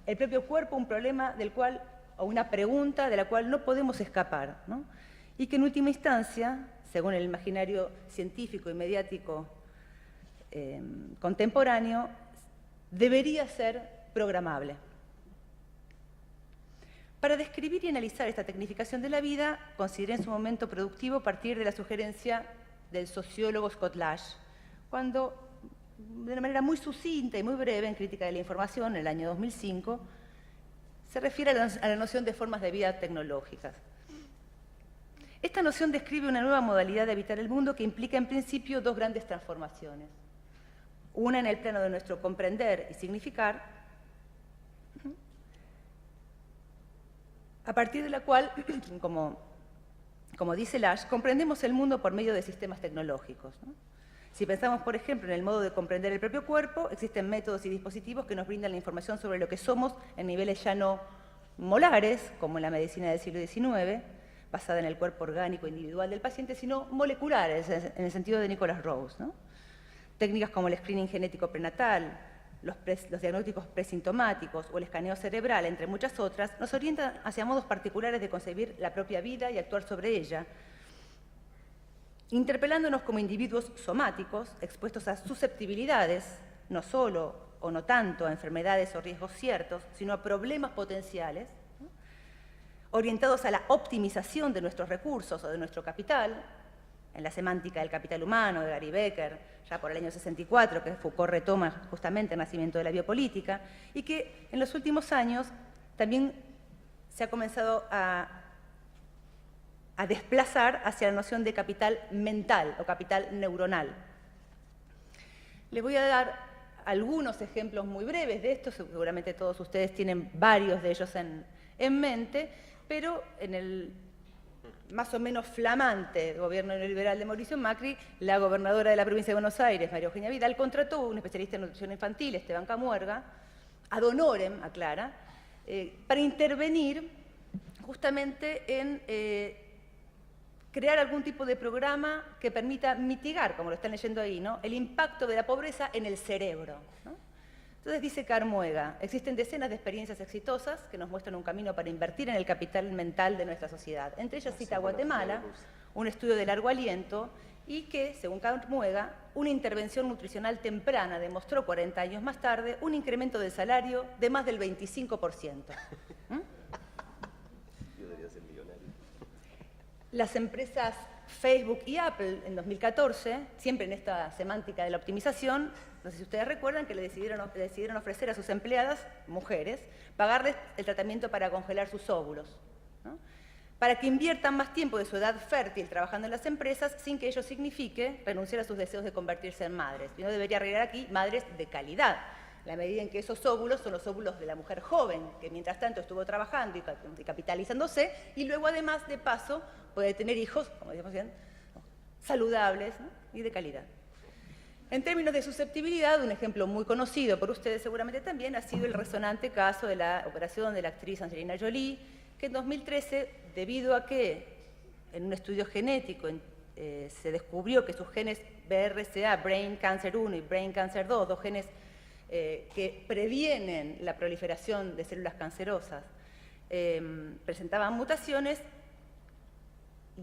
El propio cuerpo, un problema del cual, o una pregunta de la cual no podemos escapar, ¿no?, y que en última instancia, según el imaginario científico y mediático contemporáneo, debería ser programable. Para describir y analizar esta tecnificación de la vida, consideré en su momento productivo partir de la sugerencia del sociólogo Scott Lash, cuando, de una manera muy sucinta y muy breve, en Crítica de la Información, en el año 2005, se refiere a la noción de formas de vida tecnológicas. Esta noción describe una nueva modalidad de habitar el mundo que implica, en principio, 2 grandes transformaciones. Una en el plano de nuestro comprender y significar, a partir de la cual, como Como dice Lasch, comprendemos el mundo por medio de sistemas tecnológicos, ¿no? Si pensamos, por ejemplo, en el modo de comprender el propio cuerpo, existen métodos y dispositivos que nos brindan la información sobre lo que somos en niveles ya no molares, como en la medicina del siglo XIX, basada en el cuerpo orgánico individual del paciente, sino moleculares, en el sentido de Nicholas Rose, ¿no? Técnicas como el screening genético prenatal, los diagnósticos presintomáticos o el escaneo cerebral, entre muchas otras, nos orientan hacia modos particulares de concebir la propia vida y actuar sobre ella, interpelándonos como individuos somáticos expuestos a susceptibilidades, no solo o no tanto a enfermedades o riesgos ciertos, sino a problemas potenciales, ¿no? Orientados a la optimización de nuestros recursos o de nuestro capital, en la semántica del capital humano de Gary Becker, ya por el año 64, que Foucault retoma justamente el nacimiento de la biopolítica, y que en los últimos años también se ha comenzado a desplazar hacia la noción de capital mental o capital neuronal. Les voy a dar algunos ejemplos muy breves de esto, seguramente todos ustedes tienen varios de ellos en mente, pero en el más o menos flamante gobierno neoliberal de Mauricio Macri, la gobernadora de la provincia de Buenos Aires, María Eugenia Vidal, contrató a un especialista en nutrición infantil, Esteban Camuerga, ad honorem, aclara, para intervenir justamente en crear algún tipo de programa que permita mitigar, como lo están leyendo ahí, ¿no?, el impacto de la pobreza en el cerebro, ¿no? Entonces dice Camuerga, existen decenas de experiencias exitosas que nos muestran un camino para invertir en el capital mental de nuestra sociedad. Entre ellas cita Guatemala, un estudio de largo aliento, y que, según Camuerga, una intervención nutricional temprana demostró 40 años más tarde un incremento del salario de más del 25%. Las empresas Facebook y Apple en 2014, siempre en esta semántica de la optimización, no sé si ustedes recuerdan que le decidieron ofrecer a sus empleadas, mujeres, pagarles el tratamiento para congelar sus óvulos, ¿no?, para que inviertan más tiempo de su edad fértil trabajando en las empresas sin que ello signifique renunciar a sus deseos de convertirse en madres. Y no debería agregar aquí madres de calidad, la medida en que esos óvulos son los óvulos de la mujer joven, que mientras tanto estuvo trabajando y capitalizándose, y luego además, de paso, puede tener hijos, como decíamos bien, saludables, ¿no?, y de calidad. En términos de susceptibilidad, un ejemplo muy conocido por ustedes seguramente también ha sido el resonante caso de la operación de la actriz Angelina Jolie, que en 2013, debido a que en un estudio genético se descubrió que sus genes BRCA, Brain Cancer 1 y Brain Cancer 2, dos genes que previenen la proliferación de células cancerosas, presentaban mutaciones,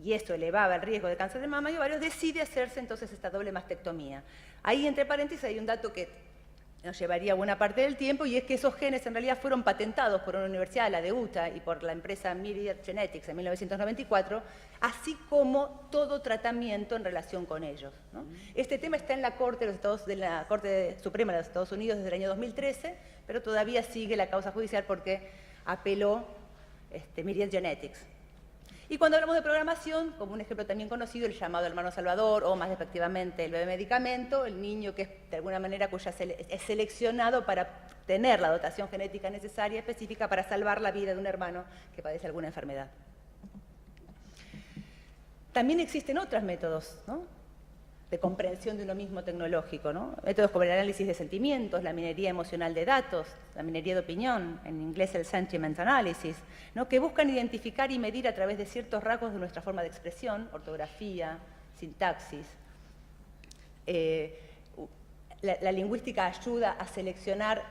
y esto elevaba el riesgo de cáncer de mama y ovarios, decide hacerse entonces esta doble mastectomía. Ahí, entre paréntesis, hay un dato que nos llevaría buena parte del tiempo, y es que esos genes en realidad fueron patentados por una universidad, la de Utah, y por la empresa Myriad Genetics en 1994, así como todo tratamiento en relación con ellos, ¿no? Este tema está en la Corte de la Corte Suprema de los Estados Unidos desde el año 2013, pero todavía sigue la causa judicial porque apeló Myriad Genetics. Y cuando hablamos de programación, como un ejemplo también conocido, el llamado hermano Salvador, o más efectivamente el bebé medicamento, el niño que de alguna manera es seleccionado para tener la dotación genética necesaria, específica, para salvar la vida de un hermano que padece alguna enfermedad. También existen otros métodos, ¿no?, de comprensión de uno mismo tecnológico, ¿no?, métodos como el análisis de sentimientos, la minería emocional de datos, la minería de opinión, en inglés el sentiment analysis, ¿no?, que buscan identificar y medir a través de ciertos rasgos de nuestra forma de expresión, ortografía, sintaxis. La lingüística ayuda a seleccionar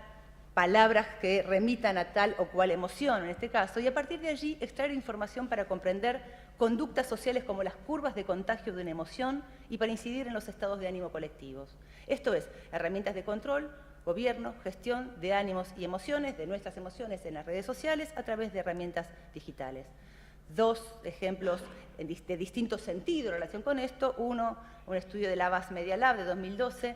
palabras que remitan a tal o cual emoción, en este caso, y a partir de allí extraer información para comprender conductas sociales como las curvas de contagio de una emoción y para incidir en los estados de ánimo colectivos. Esto es, herramientas de control, gobierno, gestión de ánimos y emociones, de nuestras emociones en las redes sociales a través de herramientas digitales. Dos ejemplos de distinto sentido en relación con esto. Uno, un estudio de la Avast Media Lab de 2012,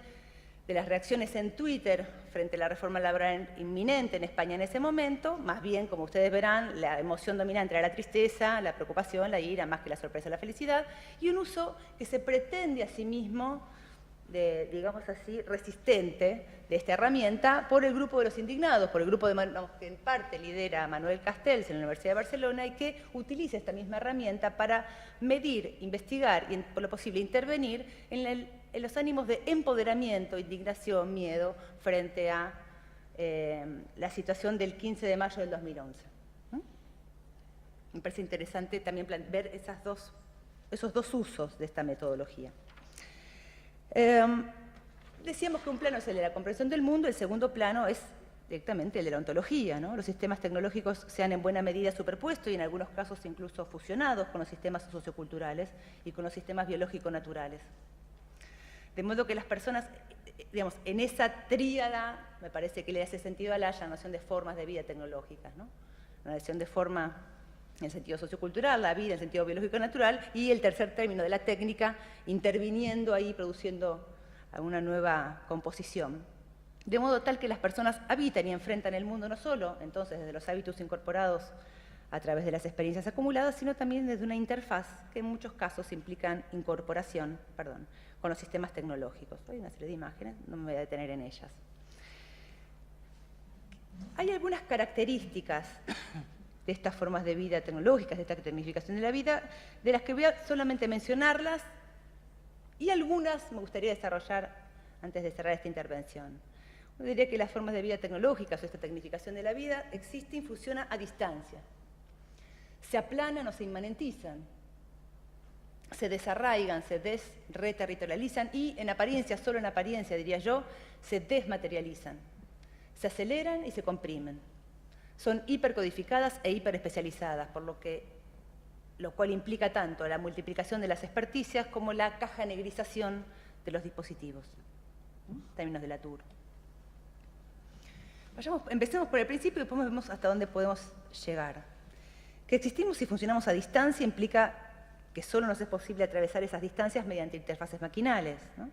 de las reacciones en Twitter frente a la reforma laboral inminente en España en ese momento. Más bien, como ustedes verán, la emoción dominante era la tristeza, la preocupación, la ira, más que la sorpresa, la felicidad, y un uso que se pretende a sí mismo digamos así, resistente de esta herramienta por el grupo de los indignados, por el grupo que en parte lidera Manuel Castells en la Universidad de Barcelona y que utiliza esta misma herramienta para medir, investigar y, por lo posible, intervenir en los ánimos de empoderamiento, indignación, miedo frente a la situación del 15 de mayo del 2011. Me parece interesante también ver esos dos usos de esta metodología. Decíamos que un plano es el de la comprensión del mundo, el segundo plano es directamente el de la ontología, ¿no? Los sistemas tecnológicos se han en buena medida superpuesto y en algunos casos incluso fusionados con los sistemas socioculturales y con los sistemas biológico-naturales. De modo que las personas, digamos, en esa tríada, me parece que le hace sentido a la noción de formas de vida tecnológicas, ¿no? La noción de forma en el sentido sociocultural, la vida en el sentido biológico-natural, y el tercer término de la técnica, interviniendo ahí, produciendo alguna nueva composición. De modo tal que las personas habitan y enfrentan el mundo no solo, entonces, desde los hábitos incorporados a través de las experiencias acumuladas, sino también desde una interfaz que en muchos casos implican incorporación, con los sistemas tecnológicos. Hay una serie de imágenes, no me voy a detener en ellas. Hay algunas características de estas formas de vida tecnológicas, de esta tecnificación de la vida, de las que voy a solamente mencionarlas, y algunas me gustaría desarrollar antes de cerrar esta intervención. Yo diría que las formas de vida tecnológicas o esta tecnificación de la vida existe y funciona a distancia. Se aplanan o se inmanentizan, se desarraigan, se reterritorializan y en apariencia, solo en apariencia diría yo, se desmaterializan, se aceleran y se comprimen. Son hipercodificadas e hiperespecializadas, lo cual implica tanto la multiplicación de las experticias como la cajanegrización de los dispositivos, en términos de Latour. Empecemos por el principio y después vemos hasta dónde podemos llegar. Que existimos y funcionamos a distancia implica que solo nos es posible atravesar esas distancias mediante interfaces maquinales, ¿no?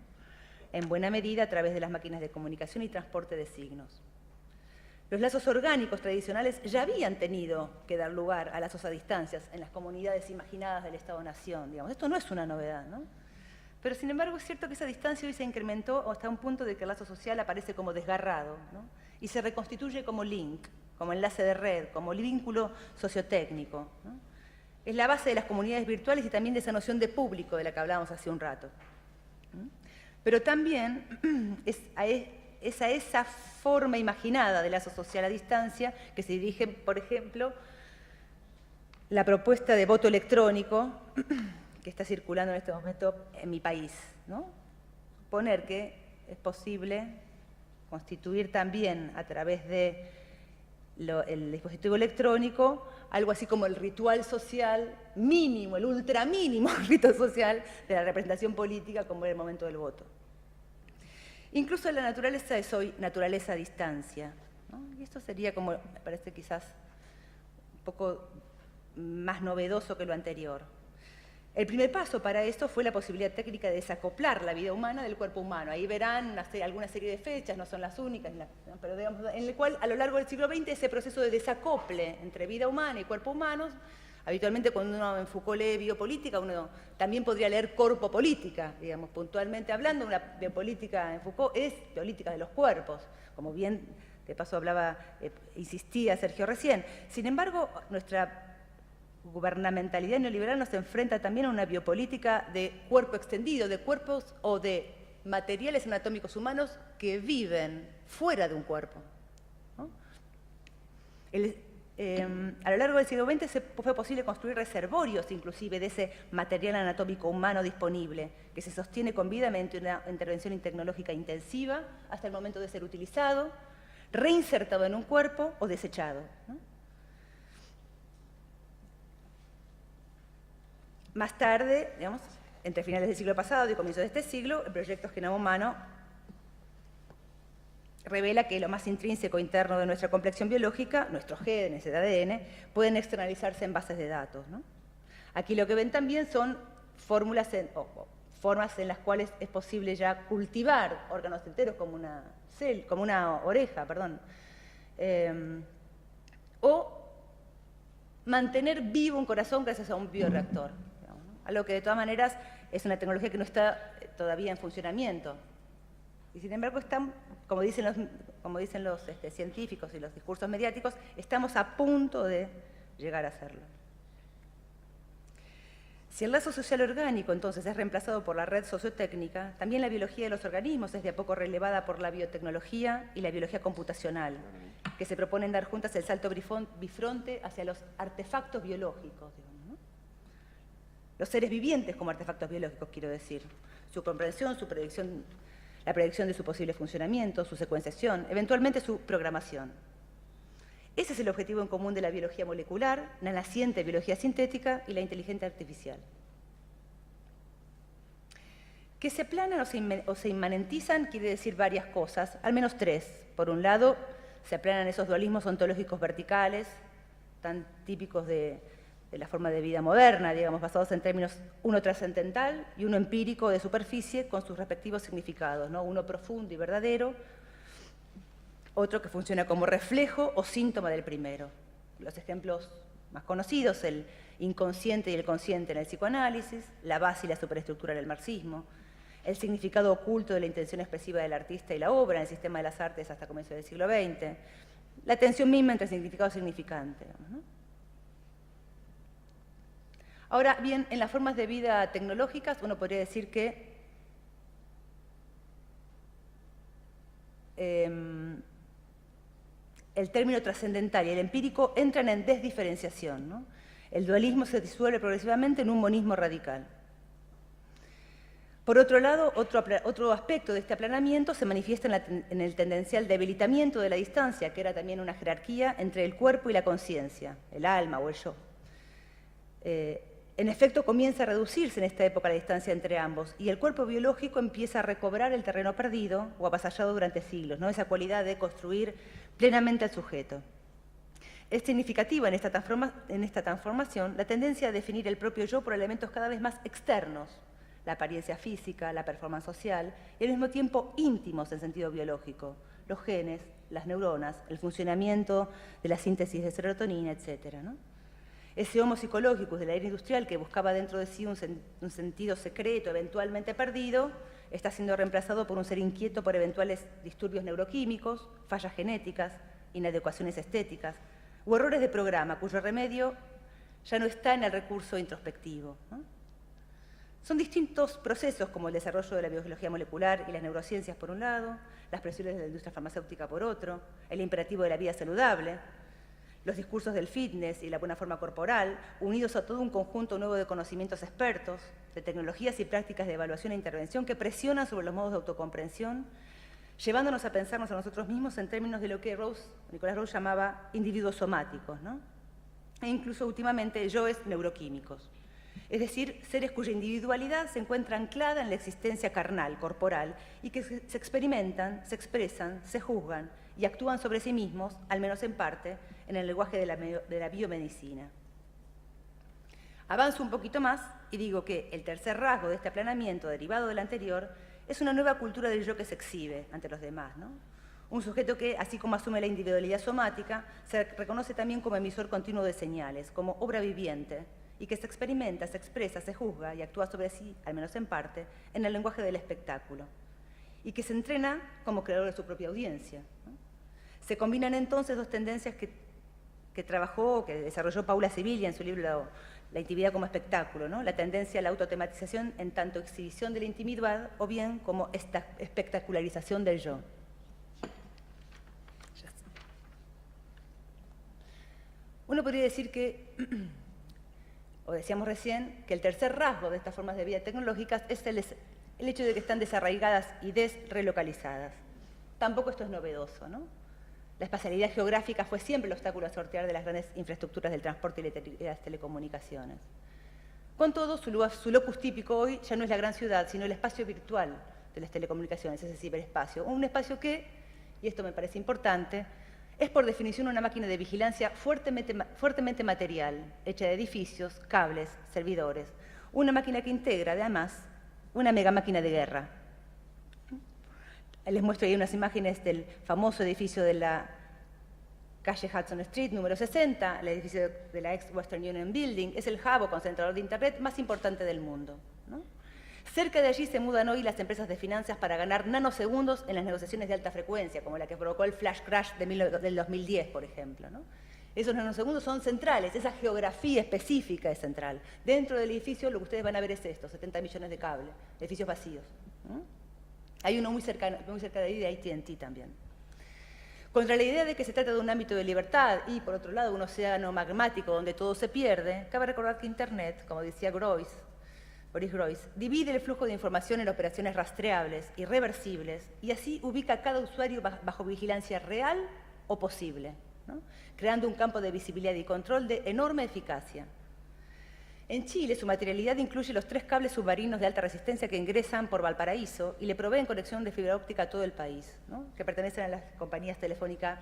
En buena medida a través de las máquinas de comunicación y transporte de signos. Los lazos orgánicos tradicionales ya habían tenido que dar lugar a lazos a distancias en las comunidades imaginadas del Estado-Nación. Digamos, esto no es una novedad, ¿no? Pero sin embargo es cierto que esa distancia hoy se incrementó hasta un punto de que el lazo social aparece como desgarrado, ¿no? Y se reconstituye como link, como enlace de red, como vínculo sociotécnico, ¿no? Es la base de las comunidades virtuales y también de esa noción de público de la que hablábamos hace un rato. Pero también es a esa forma imaginada de lazo social a distancia que se dirige, por ejemplo, la propuesta de voto electrónico que está circulando en este momento en mi país, ¿no? Suponer que es posible constituir también a través de el dispositivo electrónico algo así como el ritual social mínimo, el ultramínimo rito social de la representación política como en el momento del voto. Incluso la naturaleza es hoy naturaleza a distancia, ¿no? Y esto sería como, me parece quizás un poco más novedoso que lo anterior. El primer paso para esto fue la posibilidad técnica de desacoplar la vida humana del cuerpo humano. Ahí verán alguna serie de fechas, no son las únicas, pero digamos, en el cual a lo largo del siglo XX ese proceso de desacople entre vida humana y cuerpo humano, habitualmente cuando uno en Foucault lee biopolítica, uno también podría leer corpopolítica, digamos, puntualmente hablando, una biopolítica en Foucault es política de los cuerpos, como bien de paso insistía Sergio recién. Sin embargo, nuestra gubernamentalidad neoliberal nos enfrenta también a una biopolítica de cuerpo extendido, de cuerpos o de materiales anatómicos humanos que viven fuera de un cuerpo, ¿no? A lo largo del siglo XX fue posible construir reservorios, inclusive, de ese material anatómico humano disponible, que se sostiene con vida mediante una intervención tecnológica intensiva hasta el momento de ser utilizado, reinsertado en un cuerpo o desechado, ¿no? Más tarde, digamos, entre finales del siglo pasado y comienzos de este siglo, el proyecto Genoma Humano revela que lo más intrínseco interno de nuestra complexión biológica, nuestros genes, el ADN, pueden externalizarse en bases de datos, ¿no? Aquí lo que ven también son formas en las cuales es posible ya cultivar órganos enteros como una oreja, o mantener vivo un corazón gracias a un bioreactor. Algo que de todas maneras es una tecnología que no está todavía en funcionamiento. Y sin embargo, como dicen los científicos y los discursos mediáticos, estamos a punto de llegar a hacerlo. Si el lazo social orgánico, entonces, es reemplazado por la red sociotécnica, también la biología de los organismos es de a poco relevada por la biotecnología y la biología computacional, que se proponen dar juntas el salto bifronte hacia los artefactos biológicos, digamos, ¿no? Los seres vivientes como artefactos biológicos, quiero decir. Su comprensión, su predicción, la predicción de su posible funcionamiento, su secuenciación, eventualmente su programación. Ese es el objetivo en común de la biología molecular, la naciente biología sintética y la inteligencia artificial. Que se aplanan o se inmanentizan quiere decir varias cosas, al menos tres. Por un lado, se aplanan esos dualismos ontológicos verticales, tan típicos de la forma de vida moderna, digamos, basados en términos uno trascendental y uno empírico de superficie con sus respectivos significados, ¿no? Uno profundo y verdadero, otro que funciona como reflejo o síntoma del primero. Los ejemplos más conocidos, el inconsciente y el consciente en el psicoanálisis, la base y la superestructura en el marxismo, el significado oculto de la intención expresiva del artista y la obra en el sistema de las artes hasta comienzos del siglo XX, la tensión misma entre significado y significante, ¿no? Ahora bien, en las formas de vida tecnológicas uno podría decir que el término trascendental y el empírico entran en desdiferenciación, ¿no? El dualismo se disuelve progresivamente en un monismo radical. Por otro lado, otro aspecto de este aplanamiento se manifiesta en el tendencial debilitamiento de la distancia, que era también una jerarquía entre el cuerpo y la conciencia, el alma o el yo. En efecto, comienza a reducirse en esta época la distancia entre ambos y el cuerpo biológico empieza a recobrar el terreno perdido o avasallado durante siglos, ¿no? Esa cualidad de construir plenamente al sujeto. Es significativa en esta transformación la tendencia a definir el propio yo por elementos cada vez más externos, la apariencia física, la performance social, y al mismo tiempo íntimos en sentido biológico, los genes, las neuronas, el funcionamiento de la síntesis de serotonina, etc., ¿no? Ese homo psicologicus de la era industrial que buscaba dentro de sí un sentido secreto, eventualmente perdido, está siendo reemplazado por un ser inquieto por eventuales disturbios neuroquímicos, fallas genéticas, inadecuaciones estéticas o errores de programa cuyo remedio ya no está en el recurso introspectivo, ¿no? Son distintos procesos como el desarrollo de la biología molecular y las neurociencias por un lado, las presiones de la industria farmacéutica por otro, el imperativo de la vida saludable, los discursos del fitness y la buena forma corporal, unidos a todo un conjunto nuevo de conocimientos expertos, de tecnologías y prácticas de evaluación e intervención que presionan sobre los modos de autocomprensión, llevándonos a pensarnos a nosotros mismos en términos de lo que Nicolás Rose llamaba individuos somáticos, ¿no? E incluso últimamente yoes neuroquímicos. Es decir, seres cuya individualidad se encuentra anclada en la existencia carnal, corporal, y que se experimentan, se expresan, se juzgan y actúan sobre sí mismos, al menos en parte, en el lenguaje de la biomedicina. Avanzo un poquito más y digo que el tercer rasgo de este aplanamiento derivado del anterior es una nueva cultura del yo que se exhibe ante los demás, ¿no? Un sujeto que, así como asume la individualidad somática, se reconoce también como emisor continuo de señales, como obra viviente, y que se experimenta, se expresa, se juzga y actúa sobre sí, al menos en parte, en el lenguaje del espectáculo, y que se entrena como creador de su propia audiencia, ¿no? Se combinan entonces dos tendencias que trabajó, que desarrolló Paula Siviglia en su libro La intimidad como espectáculo, ¿no? La tendencia a la autotematización en tanto exhibición de la intimidad o bien como esta espectacularización del yo. Uno podría decir que, o decíamos recién, que el tercer rasgo de estas formas de vida tecnológicas es el hecho de que están desarraigadas y desrelocalizadas. Tampoco esto es novedoso, ¿no? La espacialidad geográfica fue siempre el obstáculo a sortear de las grandes infraestructuras del transporte y las telecomunicaciones. Con todo, su locus típico hoy ya no es la gran ciudad, sino el espacio virtual de las telecomunicaciones, ese ciberespacio. Un espacio que, y esto me parece importante, es por definición una máquina de vigilancia fuertemente material, hecha de edificios, cables, servidores. Una máquina que integra, además, una megamáquina de guerra. Les muestro ahí unas imágenes del famoso edificio de la calle Hudson Street, número 60, el edificio de la ex Western Union Building. Es el hub o concentrador de Internet más importante del mundo, ¿no? Cerca de allí se mudan hoy las empresas de finanzas para ganar nanosegundos en las negociaciones de alta frecuencia, como la que provocó el flash crash del 2010, por ejemplo, ¿no? Esos nanosegundos son centrales, esa geografía específica es central. Dentro del edificio lo que ustedes van a ver es esto, 70 millones de cables, edificios vacíos. Hay uno muy cerca de ahí, de AT&T también. Contra la idea de que se trata de un ámbito de libertad y, por otro lado, un océano magmático donde todo se pierde, cabe recordar que Internet, como decía Boris Groys, divide el flujo de información en operaciones rastreables, irreversibles, y así ubica a cada usuario bajo vigilancia real o posible, ¿no? Creando un campo de visibilidad y control de enorme eficacia. En Chile, su materialidad incluye los 3 cables submarinos de alta resistencia que ingresan por Valparaíso y le proveen conexión de fibra óptica a todo el país, ¿no? Que pertenecen a las compañías Telefónica,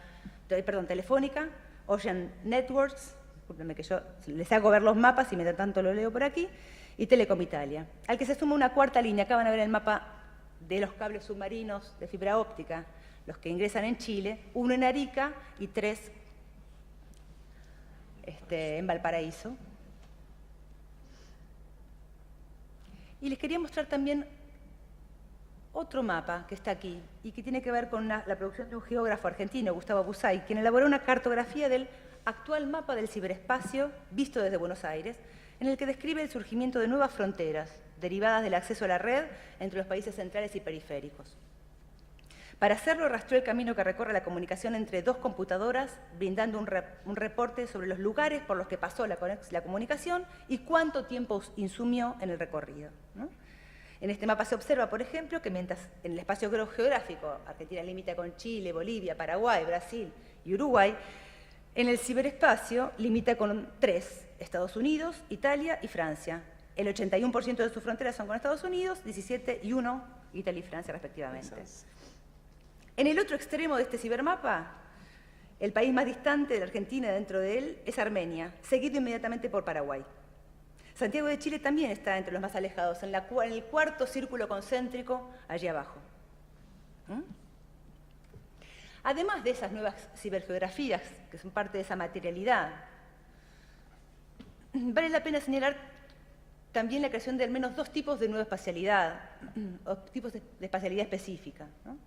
Ocean Networks, discúlpenme que yo les hago ver los mapas y mientras tanto lo leo por aquí, y Telecom Italia, al que se suma una 4ª línea. Acá van a ver el mapa de los cables submarinos de fibra óptica, los que ingresan en Chile, 1 en Arica y 3 en Valparaíso. Y les quería mostrar también otro mapa que está aquí y que tiene que ver con la producción de un geógrafo argentino, Gustavo Busay, quien elaboró una cartografía del actual mapa del ciberespacio visto desde Buenos Aires, en el que describe el surgimiento de nuevas fronteras derivadas del acceso a la red entre los países centrales y periféricos. Para hacerlo, rastreó el camino que recorre la comunicación entre 2 computadoras, brindando un reporte sobre los lugares por los que pasó la comunicación y cuánto tiempo insumió en el recorrido, ¿no? En este mapa se observa, por ejemplo, que mientras en el espacio geográfico Argentina limita con Chile, Bolivia, Paraguay, Brasil y Uruguay, en el ciberespacio limita con 3, Estados Unidos, Italia y Francia. El 81% de sus fronteras son con Estados Unidos, 17 y 1, Italia y Francia respectivamente. En el otro extremo de este cibermapa, el país más distante de la Argentina dentro de él es Armenia, seguido inmediatamente por Paraguay. Santiago de Chile también está entre los más alejados, en el 4º círculo concéntrico, allí abajo. Además de esas nuevas cibergeografías, que son parte de esa materialidad, vale la pena señalar también la creación de al menos 2 tipos de nueva espacialidad, o tipos de espacialidad específica, ¿no?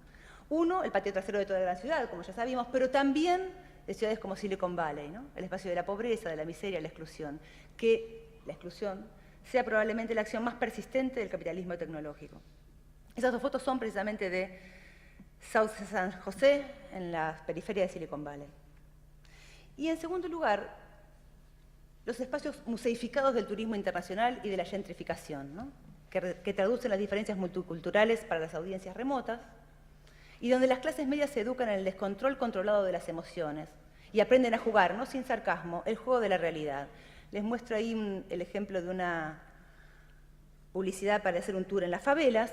Uno, el patio trasero de toda la gran ciudad, como ya sabíamos, pero también de ciudades como Silicon Valley, ¿no? El espacio de la pobreza, de la miseria, la exclusión, que la exclusión sea probablemente la acción más persistente del capitalismo tecnológico. Esas 2 fotos son precisamente de South San José, en la periferia de Silicon Valley. Y en segundo lugar, los espacios museificados del turismo internacional y de la gentrificación, ¿no? que traducen las diferencias multiculturales para las audiencias remotas, y donde las clases medias se educan en el descontrol controlado de las emociones y aprenden a jugar, no sin sarcasmo, el juego de la realidad. Les muestro ahí el ejemplo de una publicidad para hacer un tour en las favelas,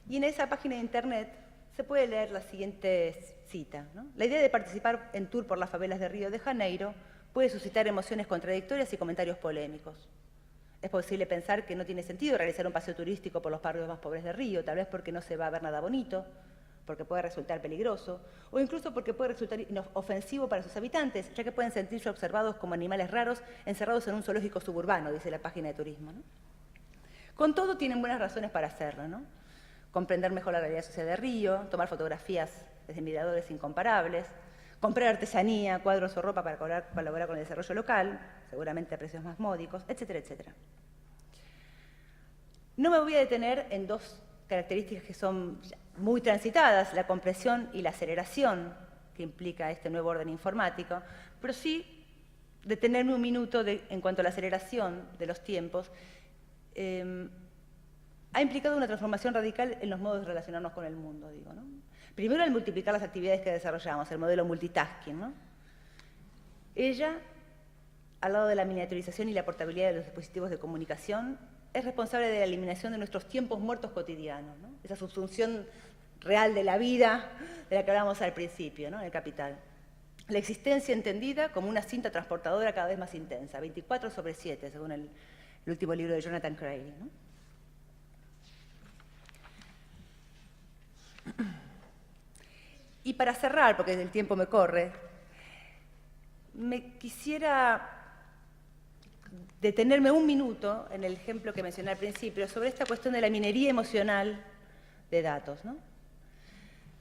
y en esa página de internet se puede leer la siguiente cita, ¿no? La idea de participar en tour por las favelas de Río de Janeiro puede suscitar emociones contradictorias y comentarios polémicos. Es posible pensar que no tiene sentido realizar un paseo turístico por los barrios más pobres de Río, tal vez porque no se va a ver nada bonito, porque puede resultar peligroso, o incluso porque puede resultar ofensivo para sus habitantes, ya que pueden sentirse observados como animales raros encerrados en un zoológico suburbano, dice la página de turismo, ¿no? Con todo, tienen buenas razones para hacerlo, ¿no? Comprender mejor la realidad social de Río, tomar fotografías desde miradores incomparables, comprar artesanía, cuadros o ropa para colaborar con el desarrollo local, seguramente a precios más módicos, etcétera, etcétera. No me voy a detener en 2 características que son muy transitadas, la compresión y la aceleración que implica este nuevo orden informático, pero sí detenerme un minuto en cuanto a la aceleración de los tiempos. Ha implicado una transformación radical en los modos de relacionarnos con el mundo, digo, ¿no? Primero, al multiplicar las actividades que desarrollamos, el modelo multitasking, ¿no? Ella, al lado de la miniaturización y la portabilidad de los dispositivos de comunicación, es responsable de la eliminación de nuestros tiempos muertos cotidianos, ¿no? Esa subsunción real de la vida de la que hablábamos al principio, ¿no? En el Capital. La existencia entendida como una cinta transportadora cada vez más intensa, 24/7, según el último libro de Jonathan Crane, ¿no? Y para cerrar, porque el tiempo me corre, me quisiera detenerme un minuto en el ejemplo que mencioné al principio sobre esta cuestión de la minería emocional de datos, ¿no?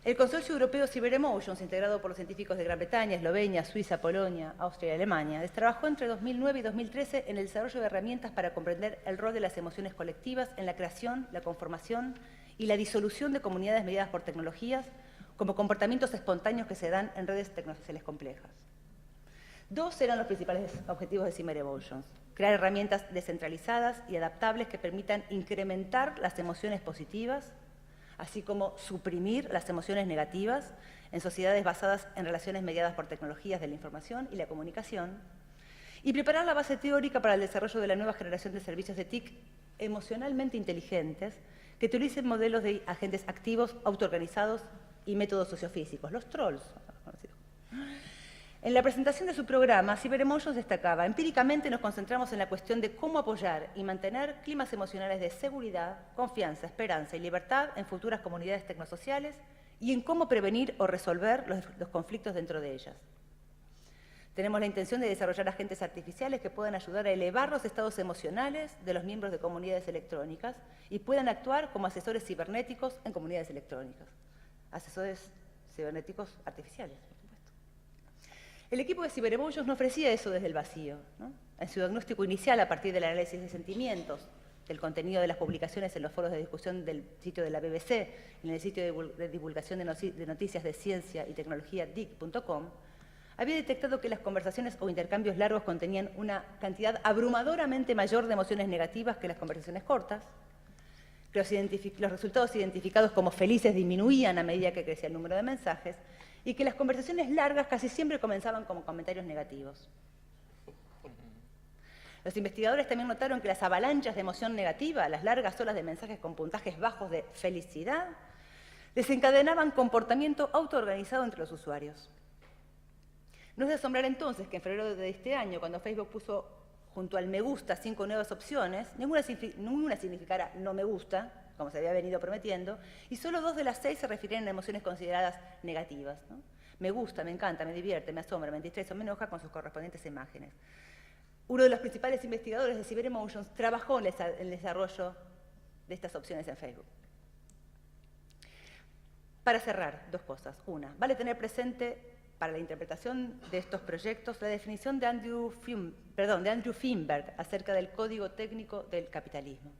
El Consorcio Europeo CyberEmotions, integrado por los científicos de Gran Bretaña, Eslovenia, Suiza, Polonia, Austria y Alemania, trabajó entre 2009 y 2013 en el desarrollo de herramientas para comprender el rol de las emociones colectivas en la creación, la conformación y la disolución de comunidades mediadas por tecnologías como comportamientos espontáneos que se dan en redes tecnosociales complejas. Dos eran los principales objetivos de CyberEmotions: crear herramientas descentralizadas y adaptables que permitan incrementar las emociones positivas, así como suprimir las emociones negativas en sociedades basadas en relaciones mediadas por tecnologías de la información y la comunicación, y preparar la base teórica para el desarrollo de la nueva generación de servicios de TIC emocionalmente inteligentes que utilicen modelos de agentes activos, autoorganizados y métodos sociofísicos, los trolls. En la presentación de su programa, CyberEmotions destacaba: empíricamente nos concentramos en la cuestión de cómo apoyar y mantener climas emocionales de seguridad, confianza, esperanza y libertad en futuras comunidades tecnosociales y en cómo prevenir o resolver los conflictos dentro de ellas. Tenemos la intención de desarrollar agentes artificiales que puedan ayudar a elevar los estados emocionales de los miembros de comunidades electrónicas y puedan actuar como asesores cibernéticos en comunidades electrónicas. Asesores cibernéticos artificiales. El equipo de CyberEmotions no ofrecía eso desde el vacío, ¿no? En su diagnóstico inicial, a partir del análisis de sentimientos, del contenido de las publicaciones en los foros de discusión del sitio de la BBC y en el sitio de divulgación de noticias de ciencia y tecnología DIC.com, había detectado que las conversaciones o intercambios largos contenían una cantidad abrumadoramente mayor de emociones negativas que las conversaciones cortas, que los resultados identificados como felices disminuían a medida que crecía el número de mensajes, y que las conversaciones largas casi siempre comenzaban como comentarios negativos. Los investigadores también notaron que las avalanchas de emoción negativa, las largas olas de mensajes con puntajes bajos de felicidad, desencadenaban comportamiento autoorganizado entre los usuarios. No es de asombrar entonces que en febrero de este año, cuando Facebook puso junto al me gusta 5 nuevas opciones, ninguna significara no me gusta, como se había venido prometiendo, y solo 2 de las 6 se refieren a emociones consideradas negativas, ¿no? Me gusta, me encanta, me divierte, me asombra, me entristece o me enoja, con sus correspondientes imágenes. Uno de los principales investigadores de CyberEmotions trabajó en el desarrollo de estas opciones en Facebook. Para cerrar, 2 cosas. Una, vale tener presente para la interpretación de estos proyectos la definición de Andrew Finberg acerca del código técnico del capitalismo.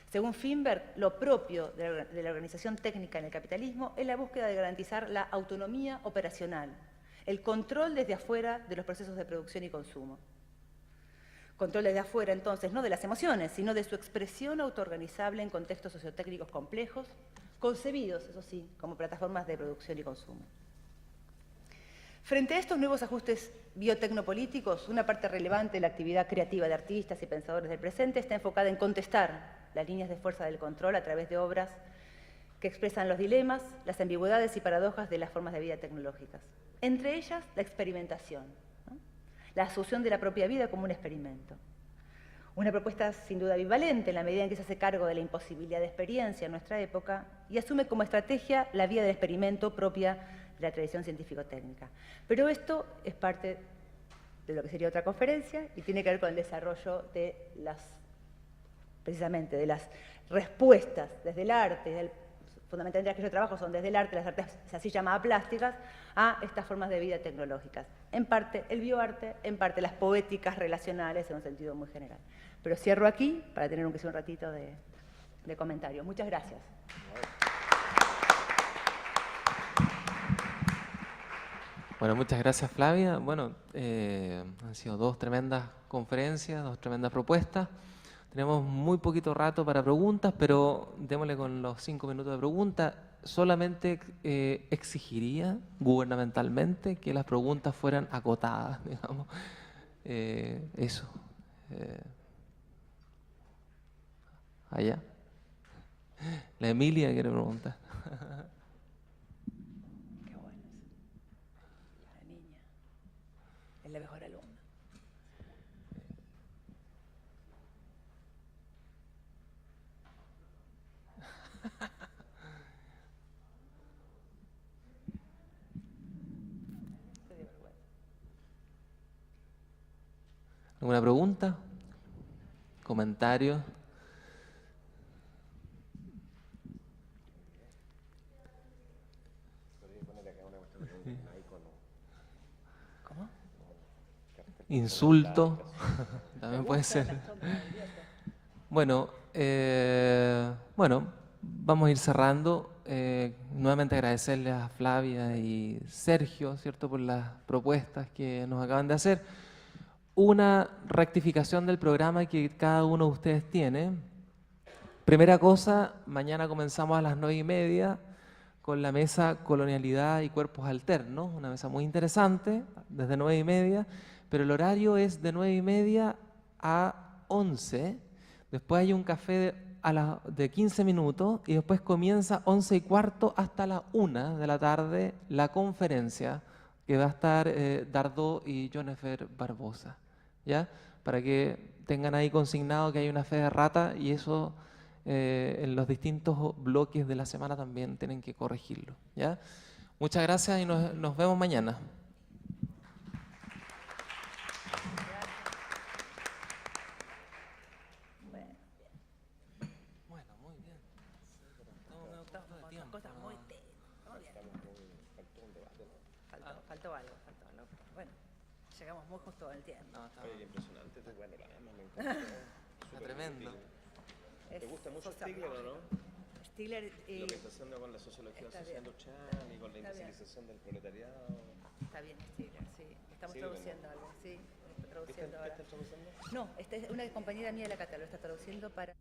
Según Finberg, lo propio de la organización técnica en el capitalismo es la búsqueda de garantizar la autonomía operacional, el control desde afuera de los procesos de producción y consumo. Control desde afuera, entonces, no de las emociones, sino de su expresión autoorganizable en contextos sociotécnicos complejos, concebidos, eso sí, como plataformas de producción y consumo. Frente a estos nuevos ajustes biotecnopolíticos, una parte relevante de la actividad creativa de artistas y pensadores del presente está enfocada en contestar las líneas de fuerza del control a través de obras que expresan los dilemas, las ambigüedades y paradojas de las formas de vida tecnológicas. Entre ellas, la experimentación, ¿no? La asunción de la propia vida como un experimento. Una propuesta sin duda ambivalente en la medida en que se hace cargo de la imposibilidad de experiencia en nuestra época y asume como estrategia la vía del experimento propia de la tradición científico-técnica. Pero esto es parte de lo que sería otra conferencia y tiene que ver con el desarrollo de precisamente de las respuestas desde el arte, fundamentalmente las que yo trabajo son desde el arte, las artes así llamadas plásticas, a estas formas de vida tecnológicas. En parte el bioarte, en parte las poéticas relacionales en un sentido muy general. Pero cierro aquí para tener aunque sea un ratito de comentarios. Muchas gracias. Bueno, muchas gracias, Flavia. Bueno, han sido 2 tremendas conferencias, 2 tremendas propuestas. Tenemos muy poquito rato para preguntas, pero démosle con los 5 minutos de preguntas. Solamente exigiría gubernamentalmente que las preguntas fueran acotadas, digamos. Eso. Allá. La Emilia quiere preguntar. Qué bueno eso. La niña es la mejor alumna. ¿Alguna pregunta? ¿Comentario? ¿Cómo? ¿Insulto? También puede ser. Bueno, vamos a ir cerrando. Nuevamente agradecerle a Flavia y Sergio, ¿cierto?, por las propuestas que nos acaban de hacer. Una rectificación del programa que cada uno de ustedes tiene. Primera cosa, mañana comenzamos a las 9:30 con la mesa Colonialidad y Cuerpos Alternos, una mesa muy interesante, desde 9:30, pero el horario es de 9:30 a 11. Después hay un café de 15 minutos y después comienza 11:15 hasta la 1 de la tarde la conferencia que va a estar Dardó y Jonefer Barbosa, ¿ya? Para que tengan ahí consignado que hay una fe de rata y eso en los distintos bloques de la semana también tienen que corregirlo, ¿ya? Muchas gracias y nos vemos mañana. Bueno, muy bien. Cosas muy faltó algo. Bueno, llegamos muy justo al tiempo. No, está Impresionante tu panorama, me encantó. está tremendo. ¿Te gusta mucho Stigler o no? Stigler, Lo que está haciendo con la sociología está social bien. industrial y con la Está bien. invisibilización del proletariado. está bien Stigler, sí. Estamos Sí, traduciendo algo, sí. Está traduciendo ¿Qué ahora. estás traduciendo? No, esta es una compañera mía de la cátedra, lo está traduciendo para...